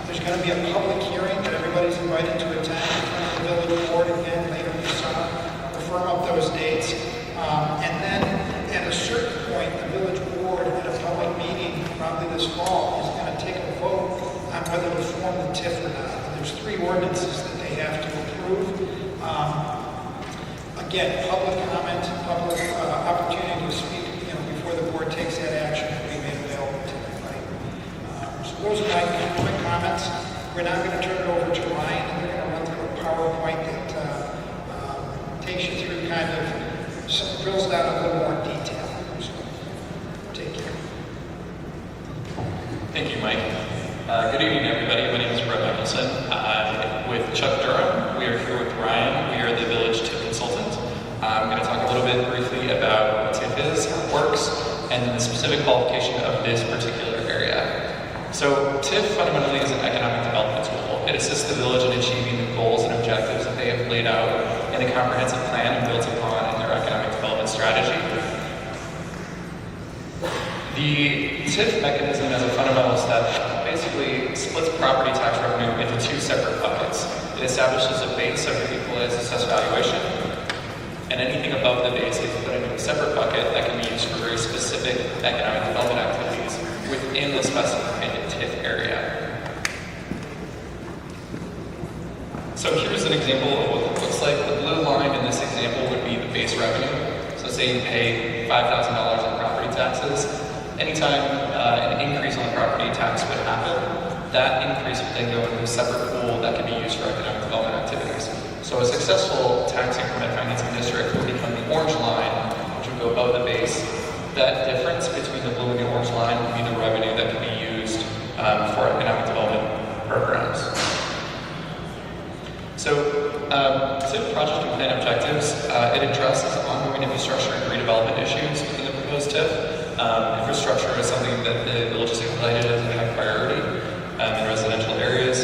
There's going to be a public hearing that everybody's invited to attend in front of the village board again later this summer. We'll firm up those dates. And then at a certain point, the village board at a public meeting, probably this fall, is going to take a vote on whether to form the TIF or not. And there's 3 ordinances that they have to approve. Again, public comment, public opportunity to speak, before the board takes that action will be made available to everybody. So those are my quick comments. We're now going to turn it over to Ryan, and they're going to run through a PowerPoint that takes you through drills down a little more detail. So take care. Thank you, Mike. Good evening, everybody. My name is Brett Michelson. I'm with Chuck Durham. We are here with Ryan. We are the village TIF consultant. I'm going to talk a little bit briefly about what TIF is, how it works, and then the specific qualification of this particular area. So TIF fundamentally is an economic development tool. It assists the village in achieving the goals and objectives that they have laid out in a comprehensive plan and built upon in their economic development strategy. The TIF mechanism as a fundamental step basically splits property tax revenue into 2 separate buckets. It establishes a base of your equalized assessed valuation, and anything above the base is put into a separate bucket that can be used for very specific economic development activities within the specified TIF area. So here's an example of what it looks like. The blue line in this example would be the base revenue. So say you pay $5,000 in property taxes. Anytime an increase on the property tax would happen, that increase would then go into a separate pool that can be used for economic development activities. So a successful tax increment financing district would become the orange line, which would go above the base. That difference between the blue and the orange line would be the revenue that can be used for economic development programs. So TIF project and plan objectives, it addresses ongoing infrastructure and redevelopment issues within the proposed TIF. Infrastructure is something that the village has highlighted as a high priority in residential areas.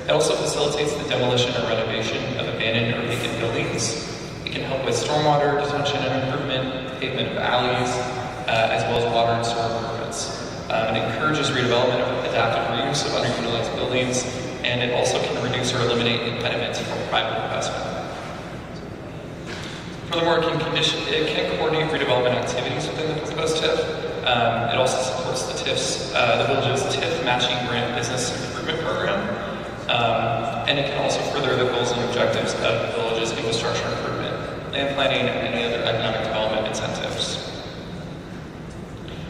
It also facilitates the demolition or renovation of abandoned or vacant buildings. It can help with stormwater detention and improvement, pavement of alleys, as well as water and sewer improvements. It encourages redevelopment of adaptive reuse of underutilized buildings, and it also can reduce or eliminate impediments from private investment. Furthermore, it can coordinate redevelopment activities within the proposed TIF. It also supports the village's TIF matching grant business improvement program. And it can also further the goals and objectives of the village's infrastructure improvement, land planning, and any other economic development incentives.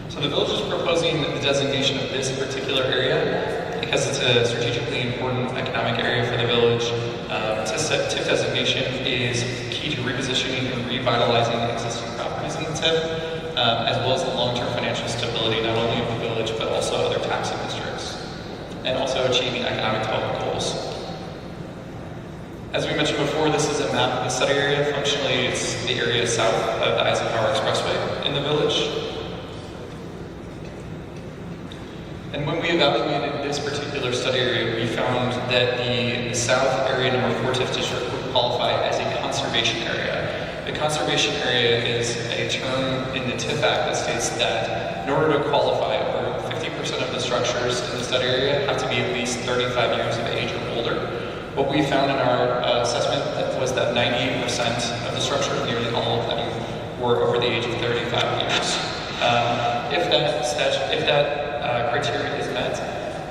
So the village is proposing the designation of this particular area because it's a strategically important economic area for the village. TIF designation is key to repositioning and revitalizing existing properties in the TIF, as well as the long-term financial stability not only of the village but also other taxing districts, and also achieving economic development goals. As we mentioned before, this is a map of the study area. Functionally, it's the area south of the Eisenhower Expressway in the village. And when we evaluated this particular study area, we found that the south area number 4 TIF district would qualify as a conservation area. The conservation area is a term in the TIF Act that states that in order to qualify, over 50% of the structures in the study area have to be at least 35 years of age or older. What What we found in our assessment was that 98% of the structure, nearly all of them, were over the age of 35 years. If that criteria is met,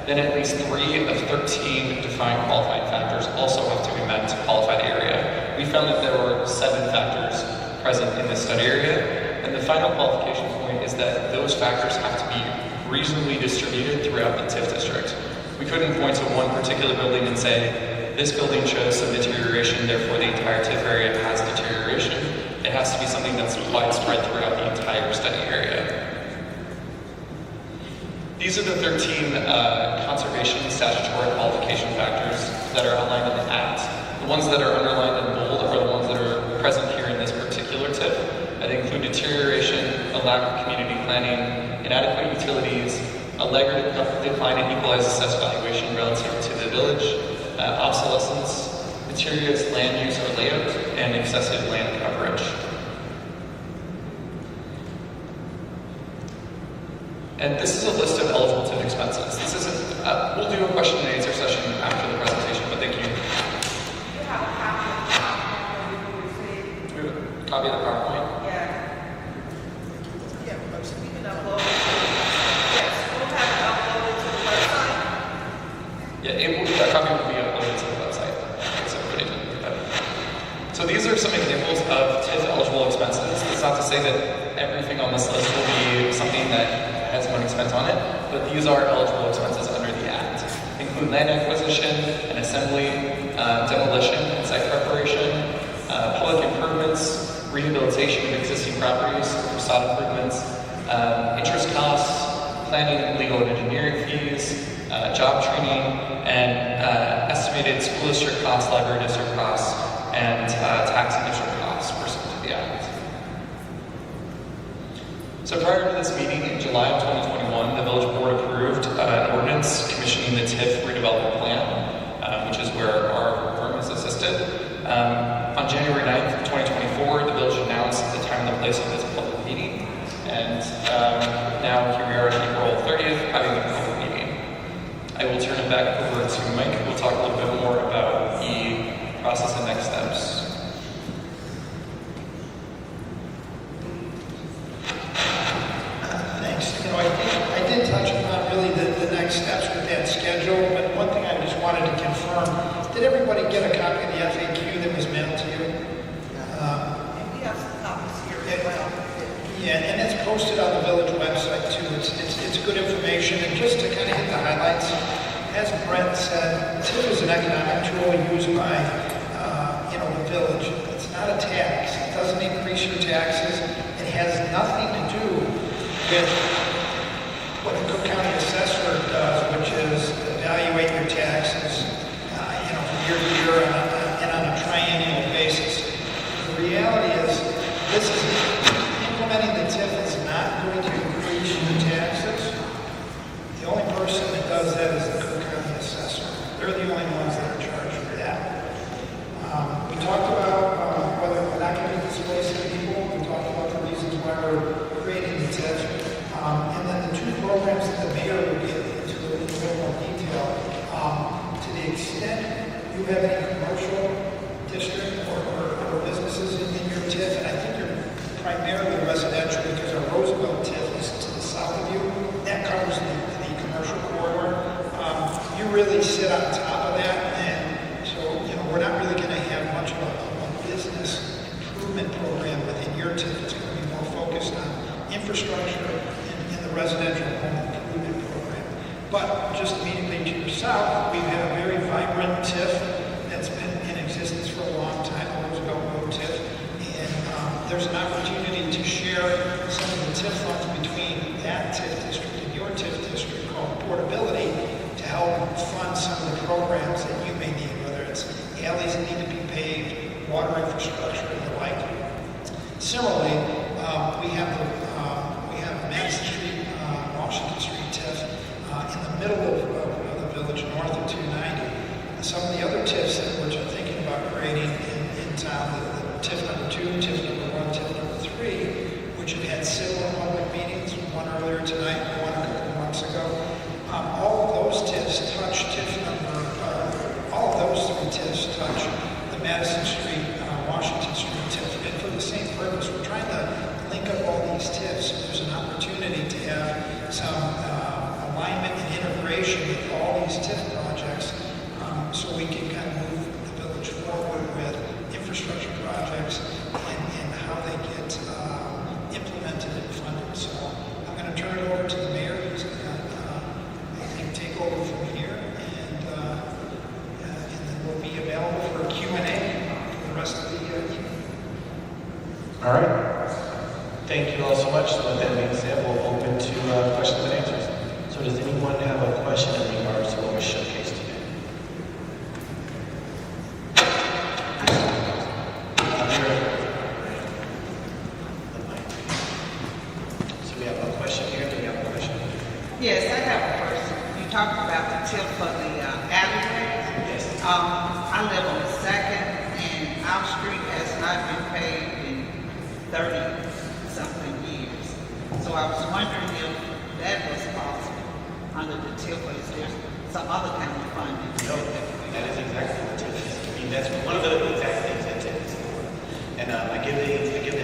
then at least 3 of 13 defined qualifying factors also have to be met to qualify the area. We found that there were 7 factors present in this study area, and the final qualification point is that those factors have to be reasonably distributed throughout the TIF district. We couldn't point to one particular building and say, this building shows some deterioration, therefore the entire TIF area has deterioration. It has to be something that's widespread throughout the entire study area. These are the 13 conservation statutory qualification factors that are outlined in the Act. The ones that are underlined in bold are the ones that are present here in this particular TIF. They include deterioration, a lack of community planning, inadequate utilities, a laggard decline in equalized assessed valuation relative to the village, obsolescence, deteriorates land use or layout, and excessive land coverage. And this is a list of eligible TIF expenses. This isn't, we'll do a question and answer session after the presentation, but thank you. You have a copy of the PowerPoint you received? Do we have a copy of the PowerPoint? Yeah. Yeah, we can upload it. Yes, we'll have it uploaded to the website. Yeah, a copy will be uploaded to the website. So everybody can look at it. So these are some examples of TIF eligible expenses. It's not to say that everything on this list will be something that has money spent on it, but these are eligible expenses under the Act. They include land acquisition and assembly, demolition and site preparation, public improvements, rehabilitation of existing properties, facade improvements, interest costs, planning, legal and engineering fees, job training, and estimated school district costs, library district costs, and tax and district costs pursuant to the Act. So prior to this meeting in July of 2021, the village board approved an ordinance commissioning the TIF redevelopment plan, which is where our firm is assisted. On January 9th, 2024, the village announced the time and the place of this public meeting. And now here we are on April 30th, having the public meeting. I will turn it back over to Mike, who will talk a little bit more about the process and next steps. I did touch upon really the next steps with that schedule, but one thing I just wanted to confirm, did everybody get a copy of the FAQ that was mailed to you? We have some copies here as well. Yeah, and it's posted on the village website too. It's good information, and just to kind of hit the highlights, as Brent said, TIF is an economic tool used by the village. It's not a tax. It doesn't increase your taxes. It has nothing to do with what the Cook County Assessor does, which is evaluate your taxes, from year to year and on a triennial basis. The reality is, implementing the TIF is not going to increase your taxes. The only person that does that is the Cook County Assessor. They're the only ones that are charged for that. We talked about whether we're not going to be displacing people. We talked about the reasons why we're creating the TIF. And then the 2 programs that the mayor will get into a little bit more detail. To the extent you have any commercial district or businesses in your TIF, and I think you're primarily residential because our Roosevelt TIF is to the south of you. That covers the commercial corridor. You really sit on top of that, and so we're not really going to have much of a business improvement program within your TIF. It's going to be more focused on infrastructure and the residential home improvement program. But just immediately to your south, we have a very vibrant TIF that's been in existence for a long time, the Roosevelt Road TIF. And there's an opportunity to share some of the TIF funds between that TIF district and your TIF district called portability to help fund some of the programs that you may need, whether it's alleys that need to be paved, water infrastructure, and the like. Similarly, we have Madison Street, Washington Street TIF in the middle of the village, north of 290. Some of the other TIFs that we're thinking about creating in town, the TIF number 2, TIF number 1, TIF number 3, which have had similar public meetings, one earlier tonight, one a couple of months ago. All of those TIFs touch TIF number, all of those 3 TIFs available for Q&A for the rest of the evening. All right. Thank you all so much. So with that being said, we'll open to questions and answers. So does anyone have a question in regards to what was showcased today? I'm sure. So we have a question here. Do we have a question? Yes, I have a person. You talked about the tip for the alleyways. Yes. I live on the second, and our street has not been paved in 30-something years. So I was wondering if that was possible under the tip, or is there some other kind of funding? No, that is exactly what TIFF is. I mean, that's one of the exact things that TIFF is for. And I give the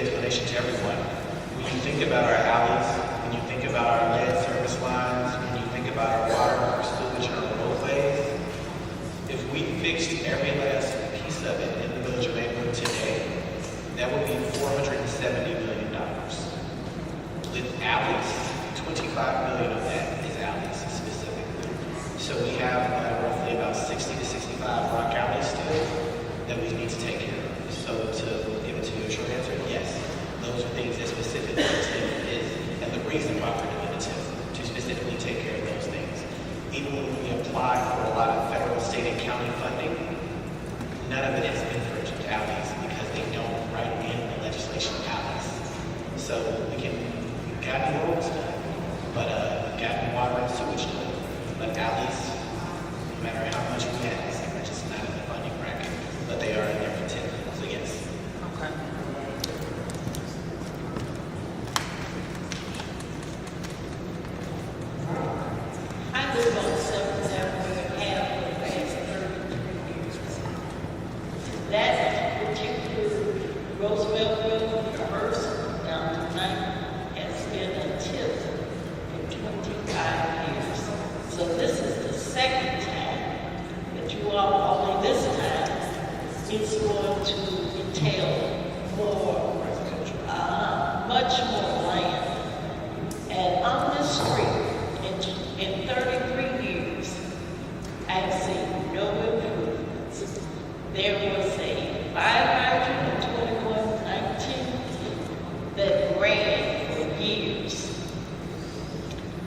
explanation to everyone. When you think about our alleys, when you think about our lead service lines, when you think about our water, our sewage, and our roadways, if we fixed every last piece of it in the village of Maywood today, that would be $470 million. With alleys, 25 million of that is alleys specifically. So we have roughly about 60 to 65 rock alleys still that we need to take care of. So to give it to you a short answer, yes, those are things that specifically the TIF is, and the reason why we're doing the TIF, to specifically take care of those things. Even when we apply for a lot of federal, state, and county funding, none of it has been for alleys because they don't write in the legislation of alleys. So we can gotten roads done, but gotten water and sewage done. But alleys, no matter how much we ask, are just not in the funding bracket, but they are in their intent. So yes. Okay. I live on 7th Avenue and have for the past 33 years. That particular Roosevelt Building, first down to 9th, has been a TIF for 25 years. So this is the second time that you all, only this time, it's going to entail more, much more land. And on this street, in 33 years, I've seen no improvements. There was a 52119 that ran for years.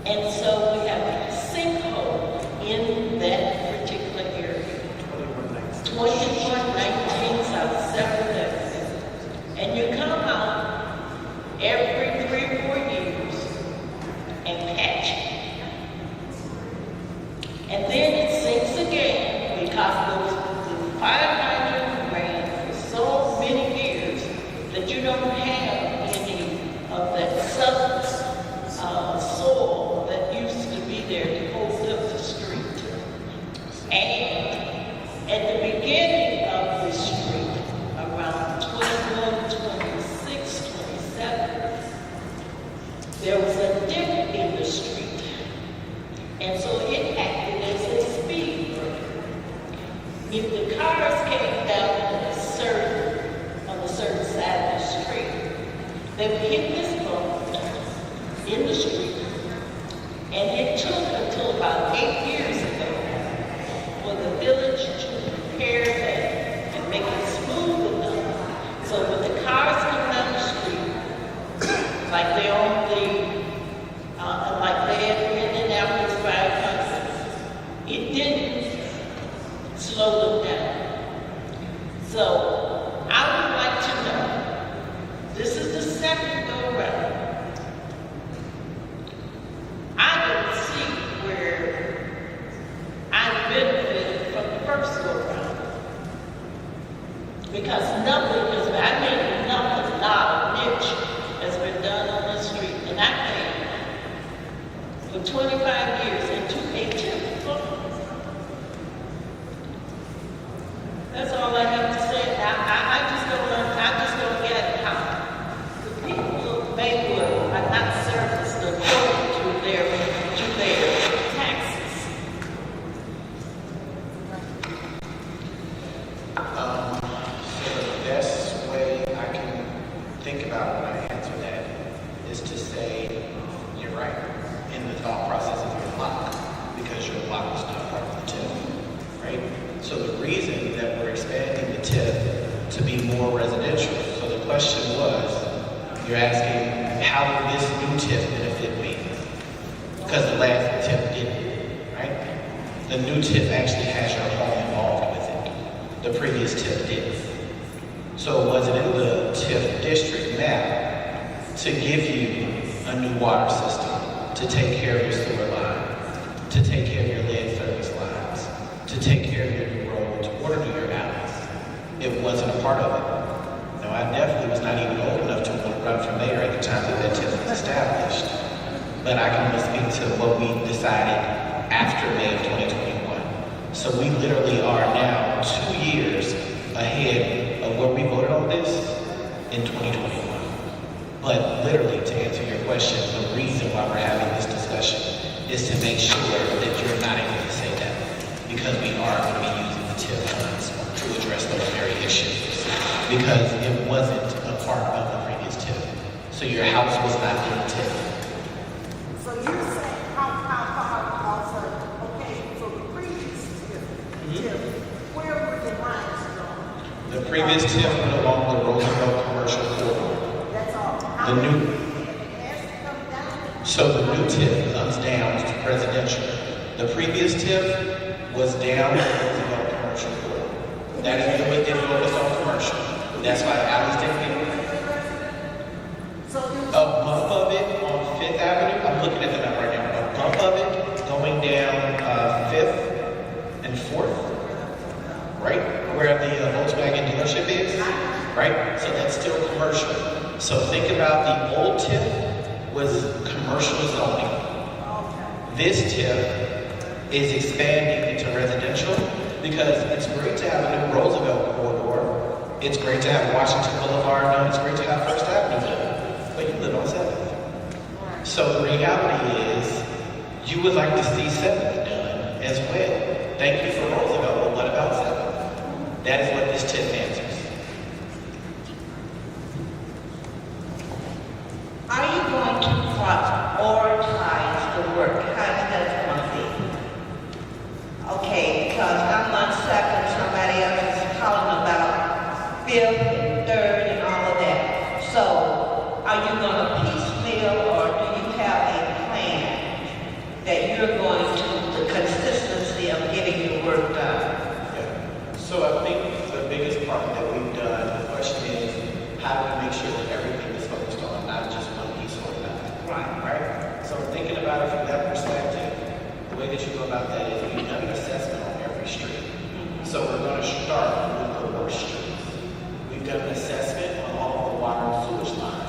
And so we have a sinkhole in that particular area. 2119 South 7th Avenue. And you come out every 3 or 4 years and patch it. And then it sinks again because the fire hydrant ran for so many years that you don't have any of that soil that used to be there to hold up the street. And at the beginning of the street, around 21, 26, 27, there was a dip in the street. And so it acted as a speed breaker. If the cars came down on a certain side of the street, they would hit this bump in the street. And it took until about 8 years ago for the village to repair that and make it smooth enough. So when the cars come down the street, like they on like they had in Indianapolis 500, it didn't slow them down. So I would like to know, this is the second go round. I don't see where I benefited from the first go round. Because nothing is, I mean, nothing, not an inch has been done on this street. And I paid for 25 years into a TIF fund. That's all I have to say. I just don't get how the people of Maywood are not serviced according to their taxes. So the best way I can think about when I answer that is to say, you're right, in the thought process of your block, because your block was not part of the TIF, right? So the reason that we're to be more residential. So the question was, you're asking, how will this new TIF benefit me? Because the last TIF didn't, right? The new TIF actually has your home involved with it. The previous TIF didn't. So it wasn't in the TIF district map to give you a new water system, to take care of your sewer line, to take care of your lead service lines, to take care of your new roads, or to do your alleys. It wasn't a part of it. Now, I definitely was not even old enough to run for mayor at the time that TIF was established. But I can only speak to what we decided after May of 2021. So we literally are now 2 years ahead of where we voted on this in 2021. But literally, to answer your question, the reason why we're having this discussion is to make sure that you're not able to say that, because we are going to be using the TIF funds to address those very issues, because it wasn't a part of the previous TIF. So your house was not in the TIF. So you're saying how far also, okay, so the previous TIF, where were the lines going? The previous TIF went along the Roosevelt commercial corridor. That's all. The new, It has to come down. so the new TIF comes down to residential. The previous TIF was down the Roosevelt commercial corridor. That is the way they focused on commercial. That's why alleys didn't get a bump of it on Fifth Avenue. I'm looking at the map right now. A bump of it going down Fifth and Fourth, right where the Volkswagen dealership is, right? So that's still commercial. So think about the old TIF was commercial zoning. This TIF is expanding into residential because it's great to have a new Roosevelt corridor. It's great to have Washington Boulevard done. It's great to have First Avenue done. But you live on 7th. So the reality is you would like to see 7th done as well. Thank you for Roosevelt, but what about 7th? That is what this TIF answers. Are you going to prioritize the work? How's that going to be? Okay, because I'm on 7th, somebody else is calling about 5th and 3rd and all of that. So, are you going to piecemeal, or do you have a plan that you're going to, the consistency of getting your work done? Yeah. So I think the biggest part that we've done, the question is, how do we make sure that everything is focused on, not just one piece or another? Right? So thinking about it from that perspective, the way that you go about that is we've done an assessment on every street. So we're going to start with the worst streets. We've done an assessment on all of the water and sewage lines.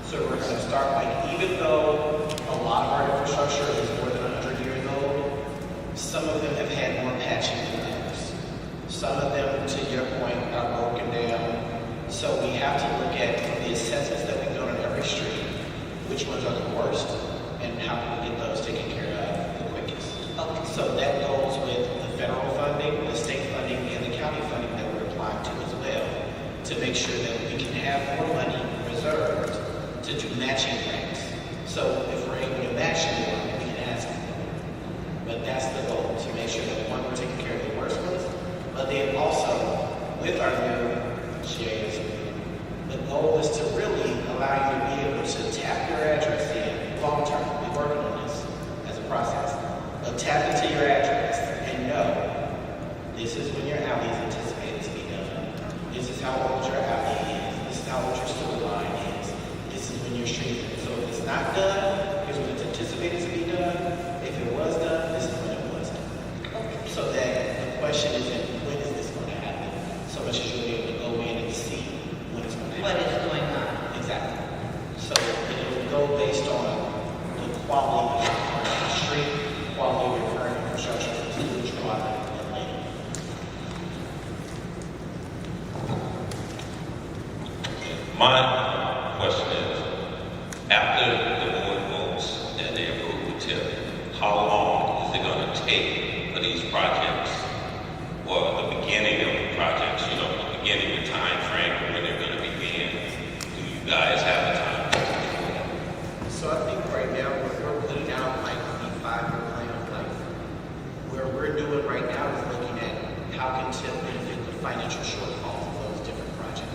So we're going to start, like, even though a lot of our infrastructure is more than 100 years old, some of them have had more patching than others. Some of them, to your point, are broken down. So we have to look at the assessments that we've done on every street, which ones are the worst, and how can we get those taken care of the quickest. Okay. So that goes with the federal funding, the state funding, and the county funding that we're applying to as well, to make sure that we can have more money reserved to do matching grants. So if we're able to match more, we can ask for more. But that's the goal, to make sure that, one, we're taking care of the worst ones, but then also, with our new GAs, the goal is to really allow you to be able to tap your address in long term. We're working on this as a process. But tap into your address and know this is when your alley is anticipated to be done. This is how old your alley is. This is how old your sewer line is. This is when your street is. So if it's not done, here's when it's anticipated to be done. If it was done, this is when it was done. So that the question isn't when is this going to happen, so much as you'll be able to go in and see when it's going to happen. What is going on? Exactly. So it will go based on the quality of the street, quality of your current infrastructure, sewage, water, and land. My question is, after the board votes and they approve the TIF, how long is it going to take for these projects, or the beginning of the projects, you know, the beginning, the time frame when they're going to begin? Do you guys have a time? So I think right now we're putting out like the 5-year plan of life. Where we're doing right now is looking at how can TIF benefit the financial shortfalls of those different projects.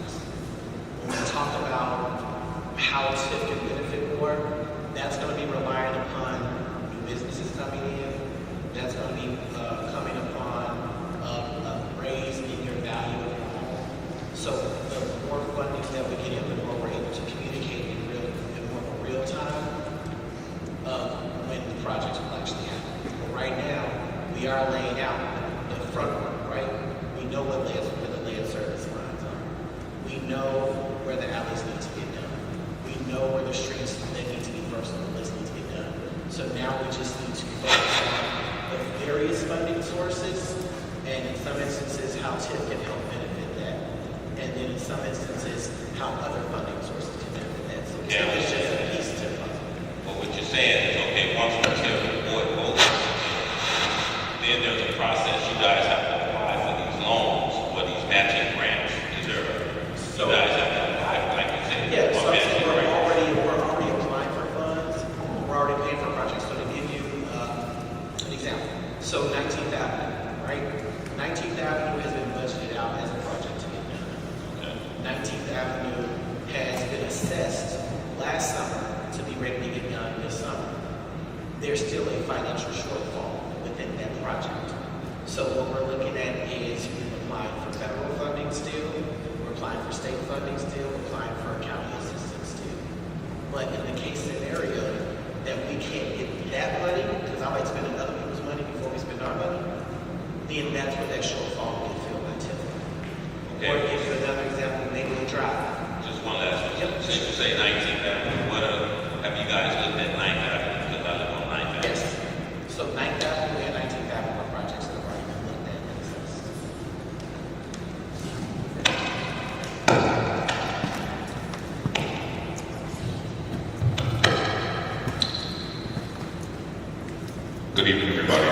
TIF can benefit more, that's going to be relying upon new businesses coming in. That's going to be coming upon a raise in your value of your home. So the more funding that we get in, the more we're able to communicate in more of a real time of when the projects will actually happen. But right now, we are laying out the front work, right? We know where the land service lines are. We know where the alleys need to get done. We know where the streets that need to be first on the list need to get done. So now we just need to focus on the various funding sources, and in some instances, how TIF can help benefit that. And then in some instances, how other funding sources can benefit that. So TIF is just a piece to the puzzle. But what you're saying is, okay, once we tell the board votes, then there's a process. You guys have to apply for these loans, or these matching grants. Is there? So you guys have to apply, like you said, Yeah, for so matching we're grants. already applying for funds. We're already paying for projects. So to give you an example, so 19th Avenue, right? 19th Avenue has been budgeted out as a project to get done. Okay. 19th Avenue has been assessed last summer to be ready to get done this summer. There's still a financial shortfall within that project. So what we're looking at is we're applying for federal funding still, we're applying for state funding still, we're applying for county assistance still. But in the case scenario that we can't get that money, because I like spending other people's money before we spend our money, then that's where that shortfall will get filled by TIF. Or to give you another example, Maywood Drive. Just one last one. Since you say 19th Avenue, what have you guys looked at 9th Avenue? Because I live on 9th Avenue. Yes. So 9th Avenue and 19th Avenue are projects that have already been looked at and assessed. Good evening, everybody.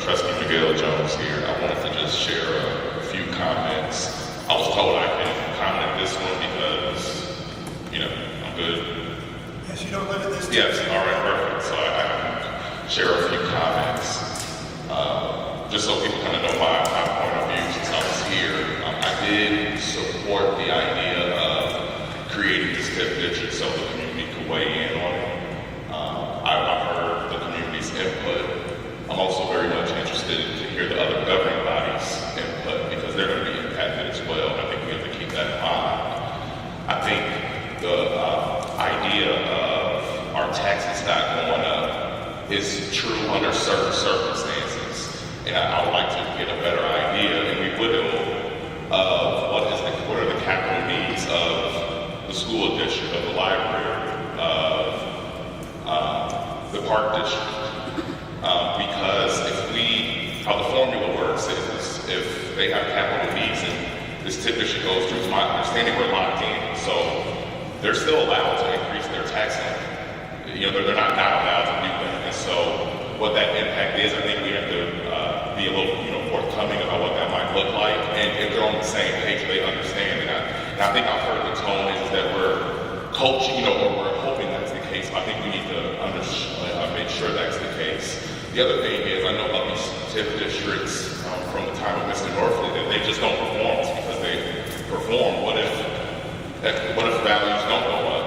Trustee Miguel Jones here. I wanted to just share a few comments. I was told I can comment this one because, I'm good. Yes, you don't look at this. Yes, all right, perfect. So I can share a few comments, just so people kind of know my point of view since I was here. I did support the idea of creating this TIF district so the community could weigh in on it. I heard the community's input. I'm also very much interested to hear the other governing bodies' input because they're going to be impacted as well. And I think we have to keep that in mind. I think the idea of our taxes not going up is true under certain circumstances. And I would like to get a better idea, and we will, of what are the capital needs of the school district, of the library, of the park district. Because how the formula works is if they have capital needs and this TIF district goes through, it's my understanding we're locked in. So they're still allowed to increase their tax limit. They're not allowed to do that. And so what that impact is, I think we have to be a little, forthcoming about what that might look like. And if they're on the same page, they understand. And I think I've heard the tone is that we're coaching, or we're hoping that's the case. But I think we need to make sure that's the case. The other thing is, I know about these TIF districts from the time of Mr. Northley that they just don't perform because they perform. What if values don't go up?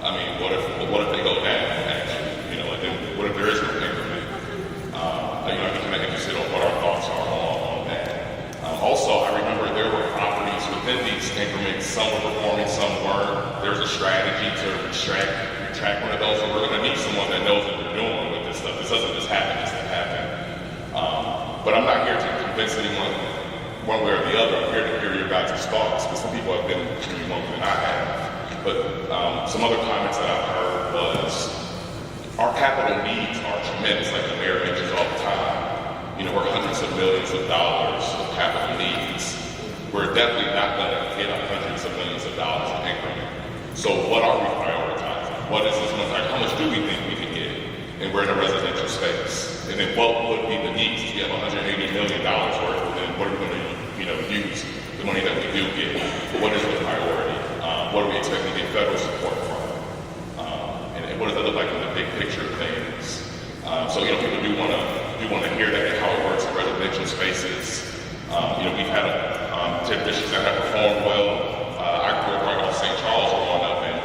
I mean, what if they go down? Actually, and then what if there is no increment? I'd be kind of interested on what our thoughts are on that. Also, I remember there were properties within these increments. Some were performing, some weren't. There's a strategy to retract one of those. So we're going to need someone that knows what they're doing with this stuff. This doesn't just happen just to happen. But I'm not here to convince anyone one way or the other. I'm here to hear your guys' thoughts because some people have been extremely longer than I have. But some other comments that I've heard was our capital needs are tremendous, like the mayor mentions all the time. We're hundreds of millions of dollars of capital needs. We're definitely not going to get hundreds of millions of dollars in increment. So what are we prioritizing? What is this much? How much do we think we can get? And we're in a residential space. And then what would be the needs? We have $180 million worth, and then what are we going to use the money that we do get? What is the priority? What are we expecting to get federal support from? And what does that look like in the big picture of things? So people do want to hear that and how it works in residential spaces. We've had TIF districts that have performed well. I grew up right off St. Charles growing up, and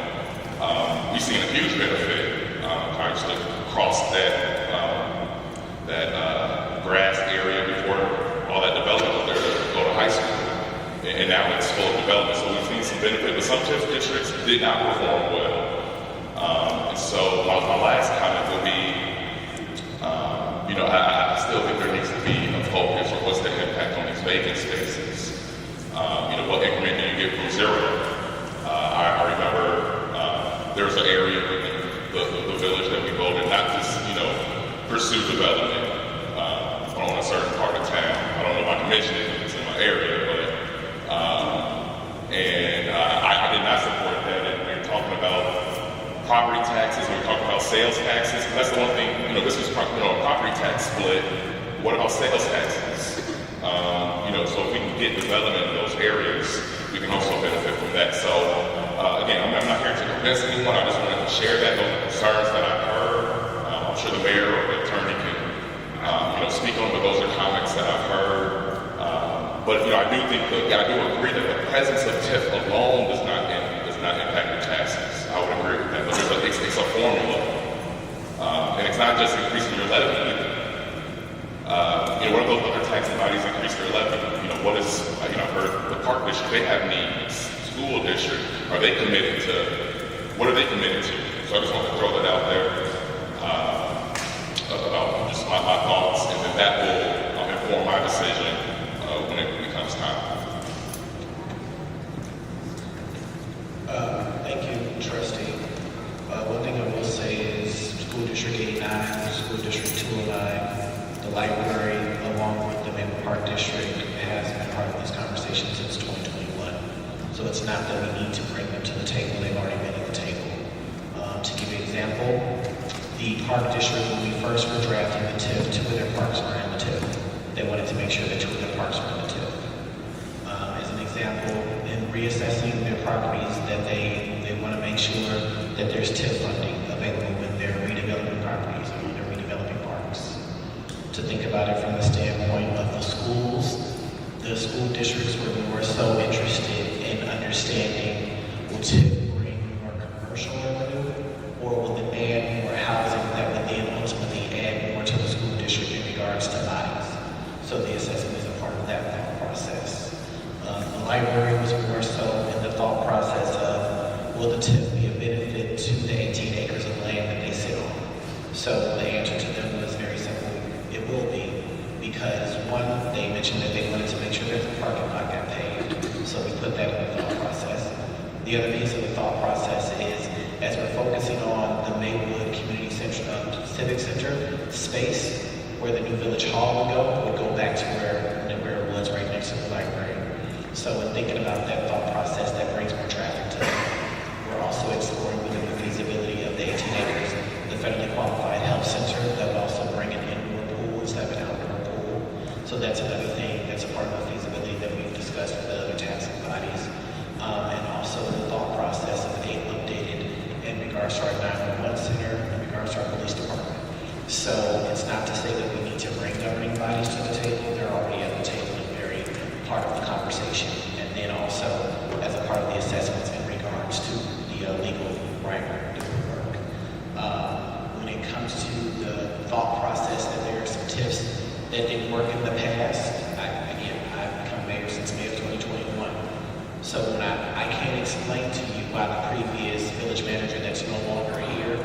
across that grass area before all that development was there to go to high school. And now it's full of development, so we've seen some benefit, but some TIF districts did not perform well. And so my last comment would be, I still think there needs to be a focus on what's the impact on these vacant spaces. What increment do you get from zero? I remember there was an area in the village that we voted not to, pursue development on a certain part of town. I don't know if I can mention it because it's in my area, but I did not support that. And we were talking about property taxes, we were talking about sales taxes. That's the one thing, this was a property tax split. What about sales taxes? So if we can get development in those areas, we can also benefit from that. So again, I'm not here to convince anyone. I just wanted to share that, those concerns that I've heard. I'm sure the mayor or the attorney can, speak on, but those are comments that I've heard. But I do think I do agree that the presence of TIF alone does not impact your taxes. I would agree with that. But it's a formula, and it's not just increasing your levy either. One of those other taxing bodies increase their levy. What is? I've heard the park district, they have needs. School district, are they committed to? What are they committed to? So I just want to throw that out there about just my thoughts, and then that will inform my decision when it becomes time. Thank you, trustee. One thing I will say is School District 89, School District 209, the library, along with the Maywood Park District, has been part of this conversation since 2021. So it's not that we need to bring them to the table, they've already been at the table. To give you an example, the Park District, when we first were drafting the TIF, 2 of their parks were in the TIF. They wanted to make sure that 2 of their parks were in the TIF. As an example, in reassessing their properties, that they want to make sure that there's TIF funding available when they're redeveloping properties or when they're redeveloping parks. To think about it from the standpoint of the schools, the school districts were more so interested in understanding, will TIF bring more commercial revenue, or will it add more housing that would then ultimately add more to the school district in regards to bodies? So the assessment is a part of that thought process. The library was more so in the thought process of, will the TIF be a benefit to the 18 acres of land that they sit on? So the answer to them was very simple. It will be, because one, they mentioned that they wanted to make sure that the parking lot got paved. So we put that in the thought process. The other piece of the thought process is, as we're focusing on the Maywood Community Center, Civic Center space, where the new Village Hall would go back to where it was right next to the library. So in thinking about that thought process, that brings more traffic to them. We're also exploring within the feasibility of the 18 acres, the federally qualified health center that would also bring an indoor pool instead of an outdoor pool. So that's another thing that's a part of the feasibility that we've discussed with the other taxing bodies. And also the thought process of being updated in regards to our 911 center, in regards to our police department. So it's not to say that we need to bring governing bodies to the table. They're already at the table and very part of the conversation. And then also as a part of the assessments in regards to the legal right to work. When it comes to the thought process that there are some TIFs that didn't work in the past, I've become mayor since May of 2021. So when I can't explain to you why the previous village manager that's no longer here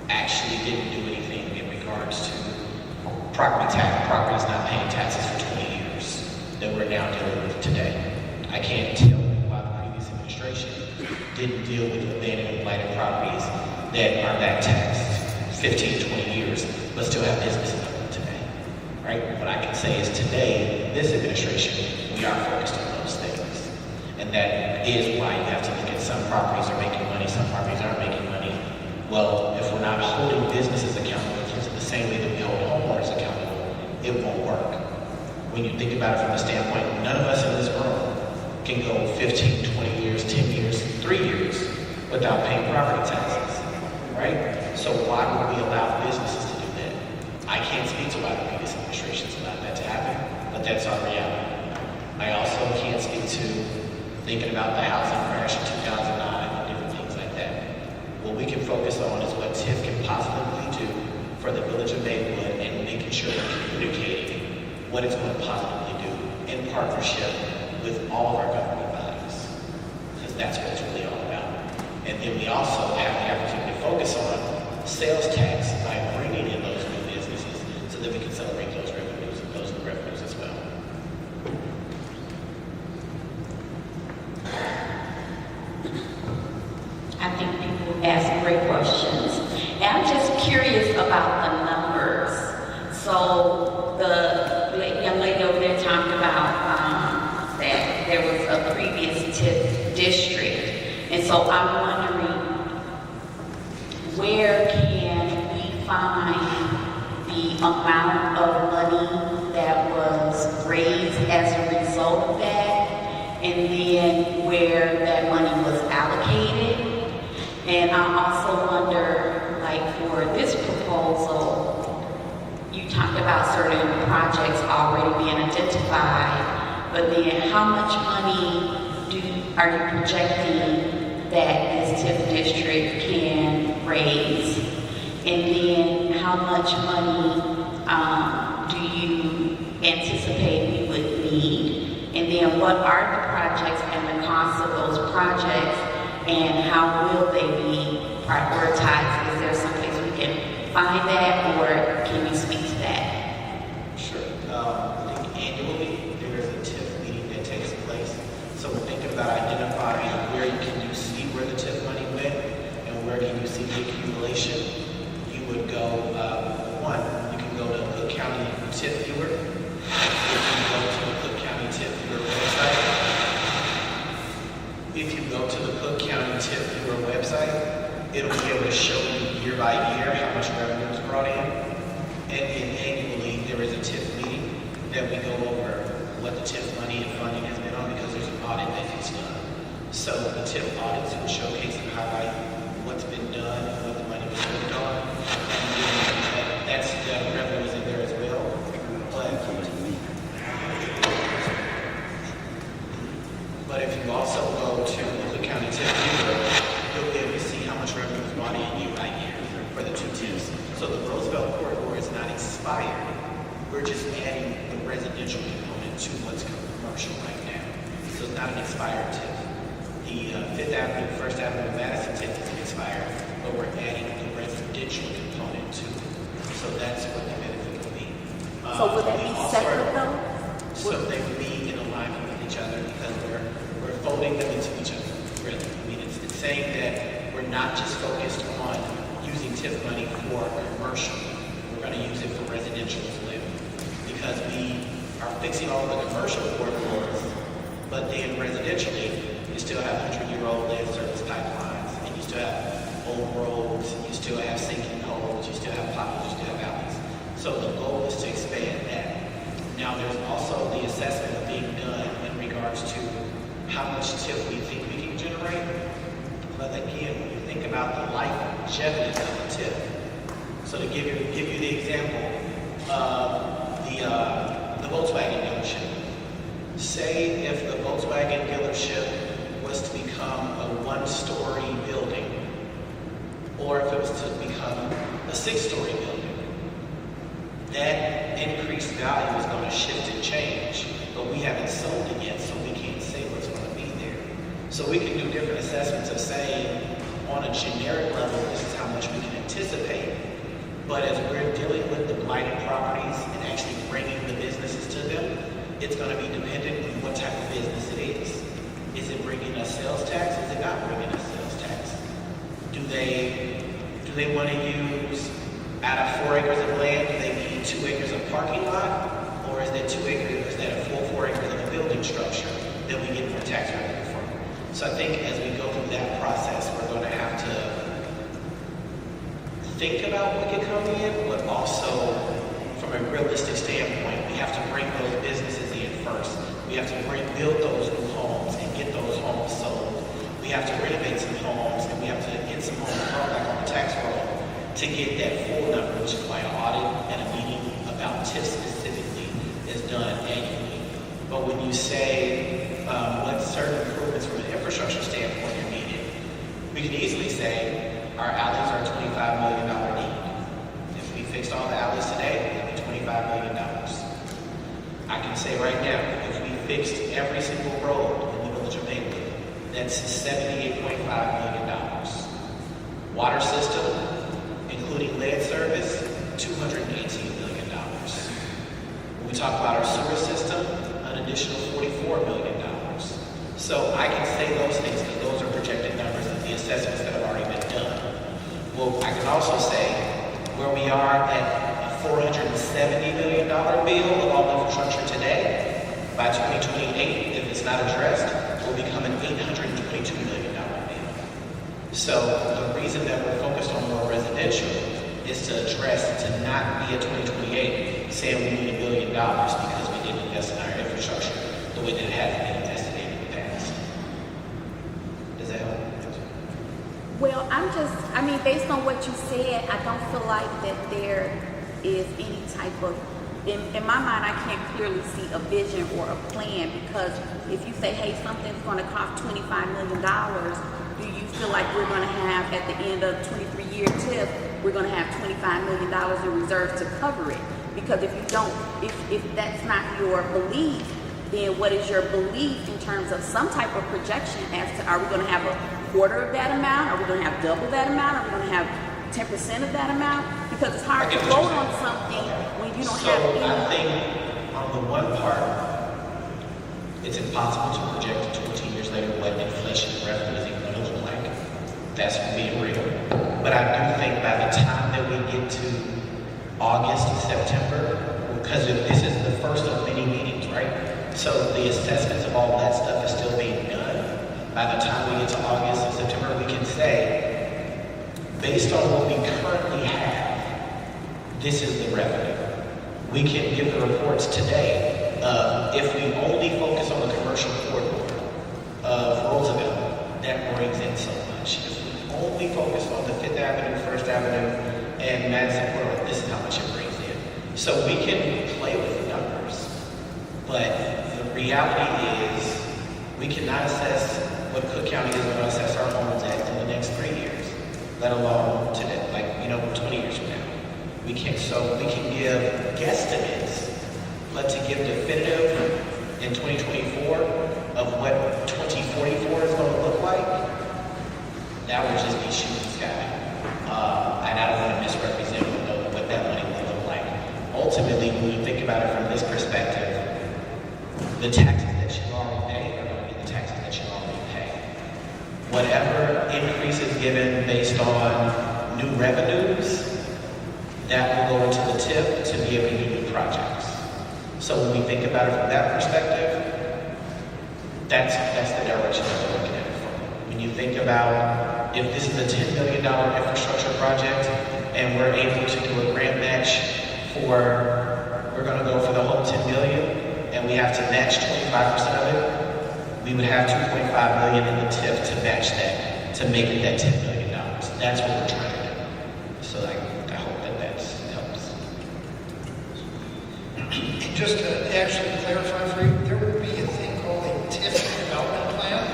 actually didn't do anything in regards to properties not paying taxes for 20 years that we're now dealing with today. I can't tell you why the previous administration didn't deal with abandoned and blighted properties that are back taxed 15, 20 years, but still have businesses in them today, right? What I can say is today, this administration, we are focused on those things. And that is why you have to look at some properties are making money, some properties aren't making money. Well, if we're not holding businesses accountable the same way that we hold homeowners accountable, it won't work. When you think about it from the standpoint, none of us in this room can go 15, 20 years, 10 years, 3 years without paying property taxes, right? So why would we allow businesses to do that? I can't speak to why the previous administrations allowed that to happen, but that's our reality. I also can't speak to thinking about the housing crash in 2009 and different things like that. What we can focus on is what TIF can positively do for the village of Maywood and making sure we're communicating what it's going to positively do in partnership with all of our governing bodies, because that's what it's really all about. And then we also have the opportunity to focus on sales tax by bringing in those new businesses so that we can celebrate those revenues as well. I think people ask great questions. And I'm just curious about the numbers. So the young lady over there talked about that there was a previous TIF district. And so I'm wondering, where can we find the amount of money that was raised as a result of that? And then where that money was allocated? And I also wonder, like for this proposal, you talked about certain projects already being identified, but then how much money are you projecting that this TIF district can raise? And then how much money do you anticipate we would need? And then what are the projects and the costs of those projects? And how will they be prioritized? Is there some place we can find that, or can you speak to that? Sure. I think annually there is a TIF meeting that takes place. So we're thinking about identifying where can you see where the TIF money went and where can you see the accumulation. You would go, one, you can go to Cook County TIF Viewer. You can go to the Cook County TIF Viewer website. If you go to the Cook County TIF Viewer website, it'll be able to show you year by year how much revenue is brought in. And then annually, there is a TIF meeting that we go over what the TIF money and funding has been on, because there's an audit that gets done. So the TIF audits will showcase and highlight what's been done, what the money was spent on, and then that's the revenue is in there as well. But if you also go to the Cook County TIF Viewer, you'll be able to see how much revenue is brought in year by year for the two TIFs. So the Roosevelt corridor is not expired. We're just adding the residential component to what's commercial right now. So it's not an expired TIF. The 5th Avenue, 1st Avenue, Madison TIF is expired, but we're adding the residential component to it. So that's what the benefit will be. So would that be separate though? So they would be in alignment with each other because we're folding them into each other, really. I mean, it's saying that we're not just focused on using TIF money for commercial. We're going to use it for residential as well. Because we are fixing all of the commercial corridors, but then residentially, you still have 100-year-old lead service pipelines, and you still have old roads, you still have sinking holes, you still have potholes, you still have alleys. So the goal is to expand that. Now, there's also the assessment of being done in regards to how much TIF we think we can generate. But again, when you think about the longevity of the TIF, so to give you the example of the Volkswagen dealership. Say if the Volkswagen dealership was to become a 1-story building, or if it was to become a 6-story building. That increased value is going to shift and change, but we haven't sold it yet, so we can't say what's going to be there. So we can do different assessments of saying, on a generic level, this is how much we can anticipate. But as we're dealing with the blighted properties and actually bringing the businesses to them, it's going to be dependent on what type of business it is. Is it bringing us sales tax? Is it not bringing us sales tax? Do they want to use, out of 4 acres of land, do they need 2 acres of parking lot? Or is that 2 acres, is that a full 4 acres of a building structure that we get more tax revenue from? So I think as we go through that process, we're going to have to think about what can come in, but also from a realistic standpoint, we have to bring those businesses in first. We have to build those new homes and get those homes sold. We have to renovate some homes, and we have to get some homes brought back on the tax roll to get that full number, which is why an audit and a meeting about TIF specifically is done annually. But when you say what certain improvements from an infrastructure standpoint are needed, we can easily say our alleys are a $25 million need. If we fix fixed all the outlets today, it'd be $25 million. I can say right now, if we fixed every single road in the village of Maywood, that's $78.5 million. Water system, including lead service, $218 million. When we talk about our sewer system, an additional $44 million. So I can say those things because those are projected numbers of the assessments that have already been done. Well, I can also say where we are at a $470 million bill of all infrastructure today, by 2028, if it's not addressed, will become an $822 million bill. So the reason that we're focused on more residential is to address, to not be at 2028 saying we need $1 billion because we didn't invest in our infrastructure the way that it has been invested in the past. Does that help? Well, I mean, based on what you said, I don't feel like that there is any type of, in my mind, I can't clearly see a vision or a plan, because if you say, hey, something's going to cost $25 million, do you feel like we're going to have, at the end of 23-year TIF, we're going to have $25 million in reserves to cover it? Because if you don't, if that's not your belief, then what is your belief in terms of some type of projection as to, are we going to have a quarter of that amount? Are we going to have double that amount? Are we going to have 10% of that amount? Because it's hard to vote on something when you don't have any. I think on the one part, it's impossible to project 20 years later what inflation and revenue is even going to look like. That's being real. But I do think by the time that we get to August, September, because this is the first of many meetings, right? So the assessments of all that stuff is still being done. By the time we get to August and September, we can say, based on what we currently have, this is the revenue. We can give the reports today of, if we only focus on the commercial corridor of Roosevelt, that brings in so much. If we only focus on the 5th Avenue, 1st Avenue, and Madison corridor, this is how much it brings in. So we can play with the numbers, but the reality is we cannot assess what Cook County is going to assess our homes at in the next 3 years, let alone today, 20 years from now. We can give guesstimates, but to give definitive in 2024 of what 2044 is going to look like, that would just be shooting sky. And I don't want to misrepresent what that money will look like. Ultimately, when you think about it from this perspective, the taxes that you already pay are going to be the taxes that you already pay. Whatever increase is given based on new revenues, that will go into the TIF to be able to do new projects. So when we think about it from that perspective, that's the direction that we're looking at it from. When you think about, if this is a $10 million infrastructure project and we're able to do a grant match we're going to go for the whole $10 million, and we have to match 25% of it, we would have $2.5 million in the TIF to match that, to make it that $10 million. That's what we're trying to do. So I hope that helps. Just to actually clarify for you, there will be a thing called a TIF development plan,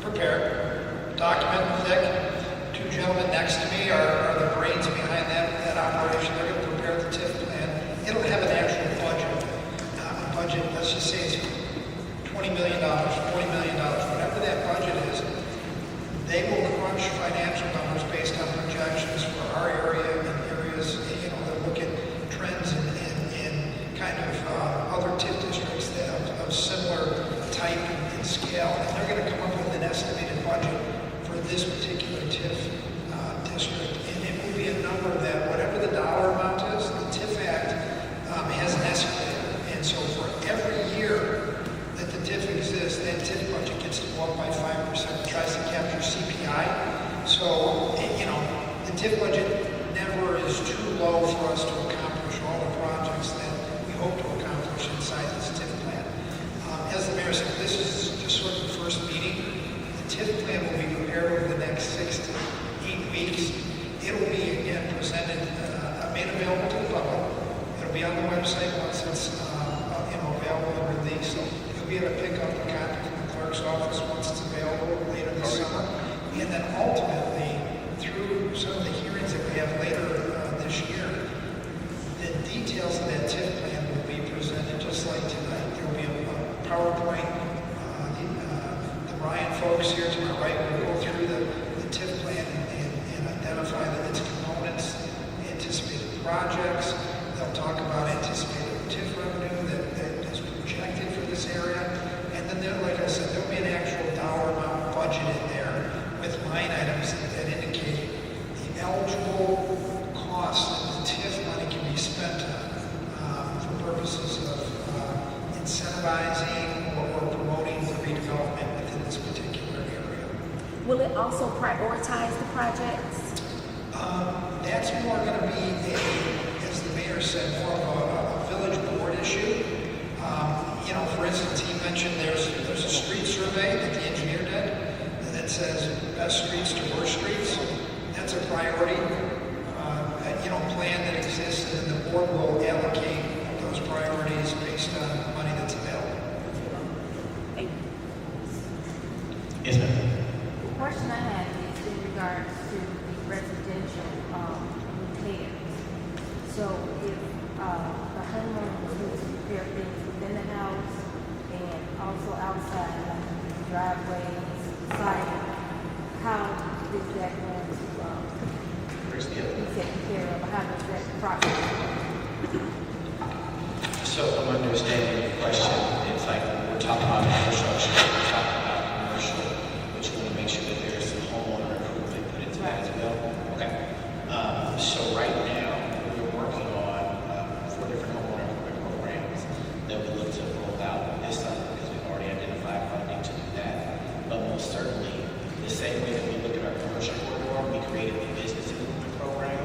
prepared, document thick. Two gentlemen next to me are the brains behind that operation. They're going to prepare the TIF plan. It'll have an actual budget. A budget, let's just say it's $20 million, $40 million, whatever that budget is. They will crunch financial numbers based on projections for our area and areas, they'll look at trends in kind of other TIF districts that of similar type and scale. And they're going to come up with an estimated budget for this particular TIF district. And it will be a number that, whatever the dollar amount is, the TIF Act has an escalator. And so for every year that the TIF exists, that TIF budget gets to go up by 5%. It tries to capture CPI. So, the TIF budget never is too low for us to accomplish all the projects that we hope to accomplish inside this TIF plan. As the mayor said, this is just sort of the first meeting. The TIF plan will be prepared over the next 6 to 8 weeks. It'll be, again, presented, made available to the public. It'll be on the website once it's available to release. So you'll be able to pick up a copy from the clerk's office once it's available later this summer. And then ultimately, through some of the hearings that we have later this year, details of that TIF plan will be presented just like tonight. There will be a PowerPoint. The Ryan folks here to my right will go through the TIF plan and identify its components, anticipated projects. They'll talk about anticipated TIF revenue that is projected for this area. And then, like I said, there'll be an actual dollar amount budget in there with line items that indicate the eligible costs that the TIF money can be spent on for purposes of incentivizing or promoting the redevelopment within this particular area. Will it also prioritize the projects? That's more going to be as the mayor said, more of a village board issue. For instance, he mentioned there's a street survey that the engineer did that says best streets to worst streets. That's a priority, plan that exists, and the board will allocate those priorities based on the money that's available. Thank you. Yes, ma'am. The question I had is in regards to the residential repairs. So if the homeowner needs to repair things within the house and also outside, like driveways, siding, how is that going to be taken care of? How does that process work? So if I'm understanding your question, it's like we're talking about infrastructure, we're talking about commercial, but you want to make sure that there's some homeowner improvement put into that as well. Okay. So right now, we're working on 4 different homeowner improvement programs that we look to roll out this summer because we've already identified funding to do that. But most certainly, the same way that we look at our commercial corridor, we created the business improvement program.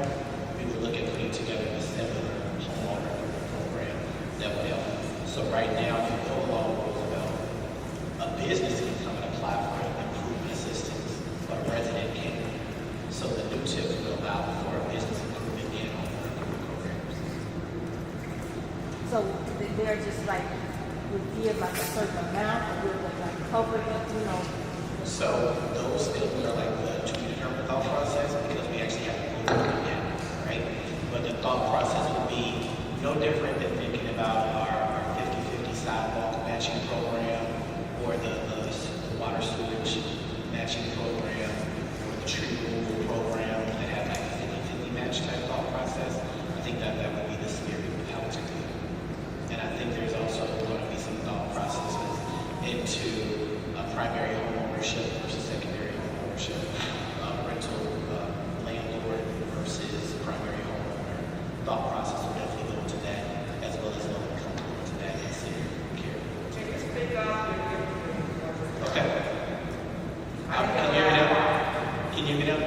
We would look at putting together a similar homeowner improvement program that would help. So right now, if you go along Roosevelt, a business can come and apply for improvement assistance, but a resident can't. So the new TIF will allow for a business improvement and homeowner improvement programs. So they're just like, would give like a certain amount, or would they like cover it, So those things are like the to be determined thought process because we actually have to go through it yet, right? But the thought process would be no different than thinking about our 50-50 sidewalk matching program or the water sewage matching program or the tree removal program that have like a 50-50 match type thought process. I think that would be the spirit of how it's going. And I think there's also going to be some thought processes into primary home ownership versus secondary home ownership, rental landlord versus primary homeowner. Thought process will definitely go into that, as well as low income go into that and senior care. Okay. Can you hear me now? Can you hear me now?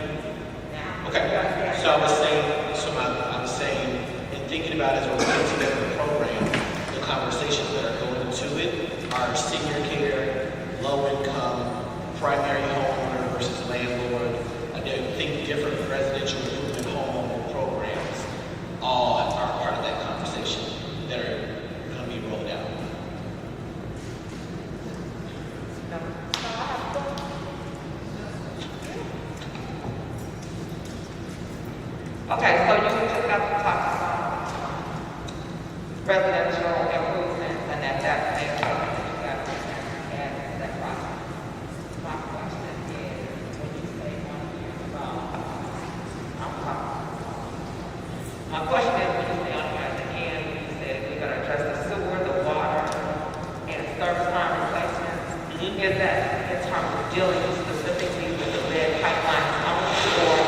Okay. So I was saying, in thinking about it as we're putting together the program, the conversations that are going into it are senior care, low income, primary homeowner versus landlord. I think different residential improvement homeowner programs all are part of that conversation that are going to be rolled out. Okay, so you just got to talk about residential improvements and that may come together and that process. My question is, when you say 1 year about, my question is, when you say on here at the end, you said we're going to address the sewer, the water, and service line replacements. Is that in terms of dealing specifically with the lead pipelines only, or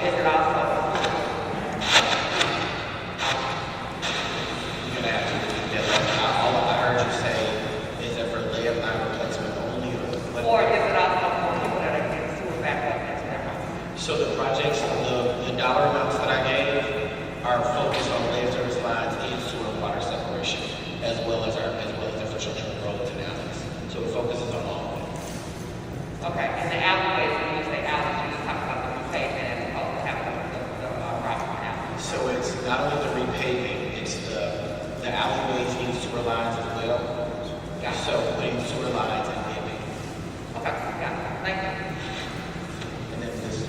is it also So the projects, the dollar amounts that I gave are focused on lead service lines and sewer and water separation, as well as infrastructure and roads and alleys. So it focuses on all of it. okay? And the alleyways, when you say alleys, you just talk about the repaving as opposed to having the rock alley. So it's not only the repaving, it's the alleyways need sewer lines as well. So putting sewer lines and paving. Okay, got it. Thank you. And then this is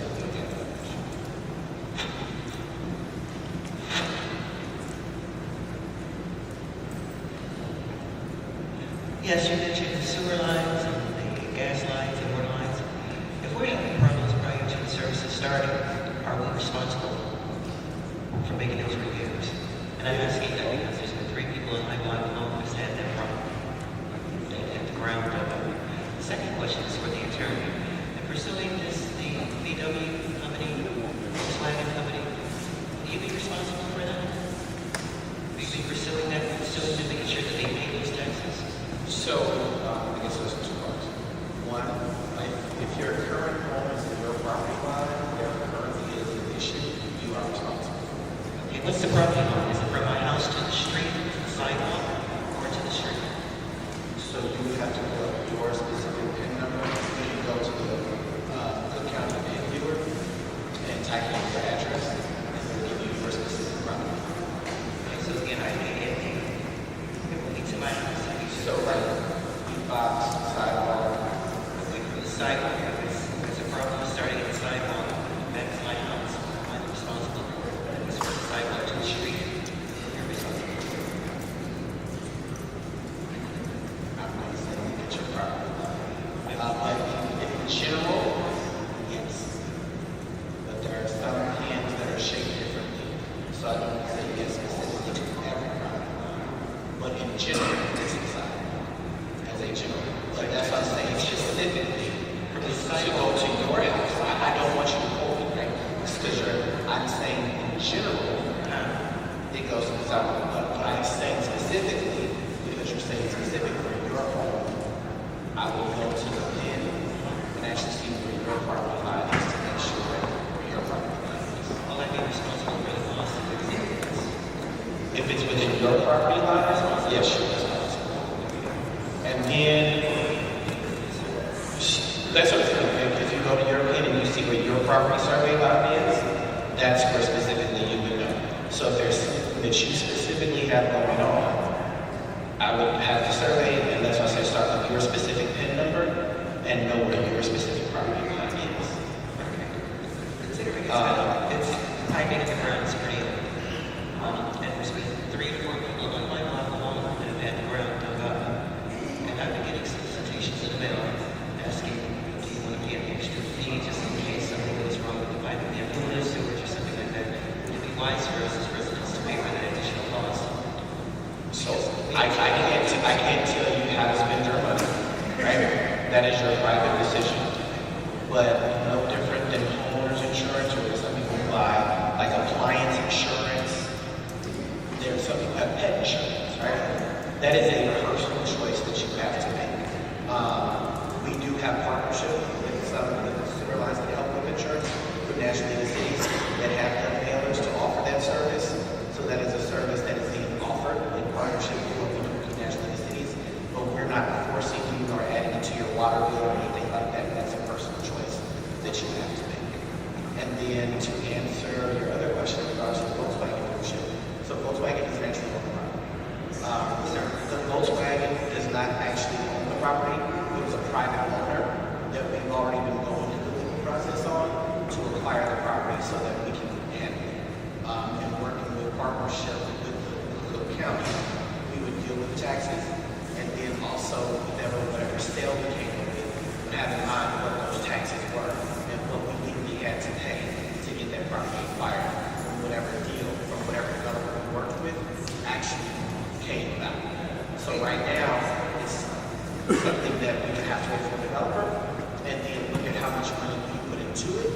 Yes, you mentioned the sewer lines and the gas lines and water lines. If we're having problems prior to the services starting, are we responsible for making those repairs? And I'm asking that because there's been 3 people in my block alone who's had that problem. They had the ground dug up. The second question is for the attorney. In pursuing this, the VW company, Volkswagen company, will you be responsible for that? Will you be pursuing that, pursuing to make sure that they pay those taxes? So, I guess there's 2 parts. One, if your current home is in your property line, there currently is an issue, you are responsible. Okay, what's the property line? Is it from my house to the street, to the sidewalk, or to the street? So you would have to put your specific PIN number when you go to the Cook County PIN viewer and type in your address, and it will give you your specific property. Okay, so again, I need to my house. So like, box, sidewalk. Like for the sidewalk, if there's a problem starting at the sidewalk, back to my house, I'm responsible for it. But if it's from the sidewalk to the street, you're responsible for it. I'm not saying that your property line. In general, yes. But there are some hands that are shaped differently. So I don't say yes specifically to every property line. But in general, this is as a general. But that's why I'm saying specifically to go to your house. I don't want you to hold it, right? Because I'm saying in general, it goes to the sidewalk. But I'm saying specifically, because you're saying specific for your home, I will go to the PIN and actually see where your property line is to make sure where your property line is. Will I be responsible for the cost of it? If it's within your property line, yes, you're responsible. And then, that's what it's going to be. If you go to your PIN and you see where your property survey line is, that's where specifically you would know. So if there's something that you specifically have going on, I would have the survey, and that's why I say start with your specific PIN number and know where your specific property line is. Considering it's piping in the ground is pretty old. And there's been 3 to 4 people on my block alone that have had the ground dug up. And I've been getting solicitations in the mail asking, do you want to pay an extra fee just in case something goes wrong with the piping, the effluent sewage or something like that? Would it be wise for us as residents to pay for that additional cost? So I can't tell you how to spend your money, right? That is your private decision. But no different than homeowners insurance, or some people buy like appliance insurance. There's some people have pet insurance, right? That is a personal choice that you have to make. We do have partnership with some of the sewer lines that help with insurance with National League of Cities that have done mailers to offer that service. So that is a service that is being offered in partnership with what we do with National League of Cities. But we're not forcing you or adding it to your water bill or anything like that. That's a personal choice that you have to make. And then to answer your other question in regards to Volkswagen ownership. So Volkswagen doesn't actually own the property. The Volkswagen does not actually own the property. It was a private owner that we've already been going through the legal process on to acquire the property so that we can handle it. And working with partnership with the Cook County, we would deal with taxes and then also whatever sale we came up with, would have in mind what those taxes were and what we legally had to pay to get that property acquired from whatever deal, from whatever developer we worked with actually came about. So right now, it's something that we would have to wait for the developer and then look at how much money we put into it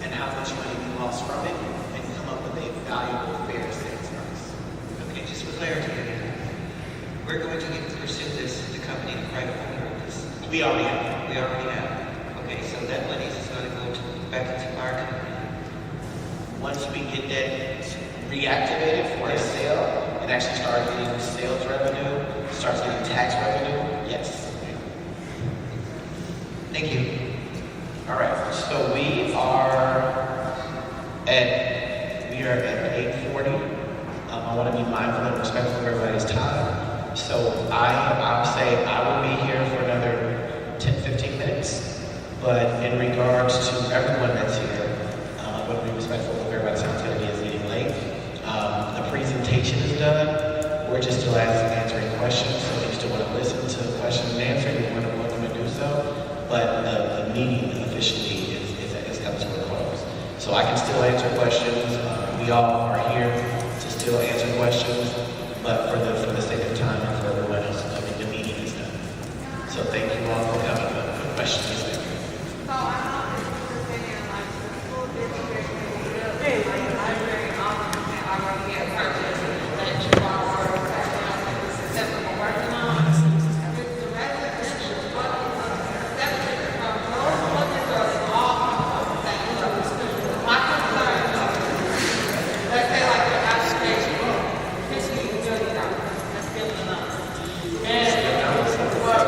and how much money we lost from it and come up with a valuable, fair sales price. Okay, just for clarity again, we're going to pursue this, the company, the private owner, because we already have. We already have. Okay, so that money is going to go back into our company. Once we get that reactivated for a sale and actually start getting sales revenue, starts getting tax revenue, yes. Thank you. All right, so we are at 8:40. I want to be mindful and respectful of everybody's time. So I'll say I will be here for another 10, 15 minutes. But in regards to everyone that's here, I want to be respectful of everybody's time. It's going to be a meeting late. The presentation is done. We're just still answering questions. So if you still want to listen to questions, but the meeting officially is coming to a close. So I can still answer questions. We all are here to still answer questions, but for the sake of time and for everyone else, I think the meeting is done. So thank you all for coming. The question is there. So I know that you were saying like the school district and the library already had purchased that you all were acceptable working on. With the residential, what is accepted from those budgets are all of the same. My concern is, let's say like the application, $50 million, that's building up. And but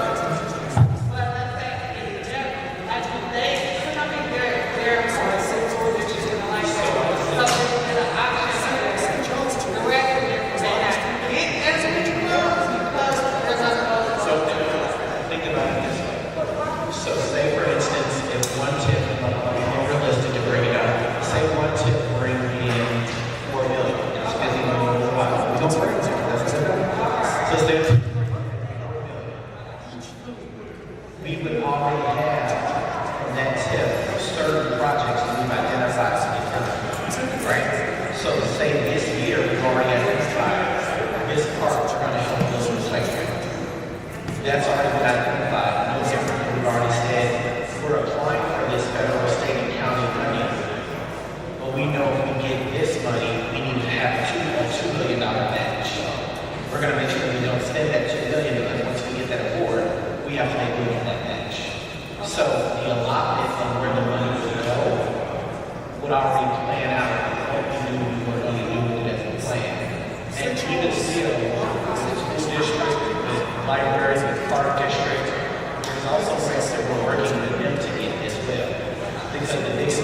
let's say in general, like they, I mean, they're more simple, which is gonna like something to the option. The residents may not get as many funds because they're gonna go. So think about it this way. So say for instance, if one tip, more realistic to bring it up, say one tip bring in 4 million. It's busy money for a while. We don't bring it. That's good. So say we would already have from that tip certain projects that we've identified to be done, right? So say this year we've already identified this part we're going to help those recycling. That's already been identified. No different than we've already said we're applying for this federal, state, and county money. But we know if we get this money, we need to have a $2 million match. We're going to make sure we don't spend that $2 million because once we get that award, we have to make room for that match. So the allotment of where the money would go would already plan out what we knew we were going to do with it as a plan. And even still, with the school district, with libraries, with park district, there's also ways that we're working with them to get as well. Because the biggest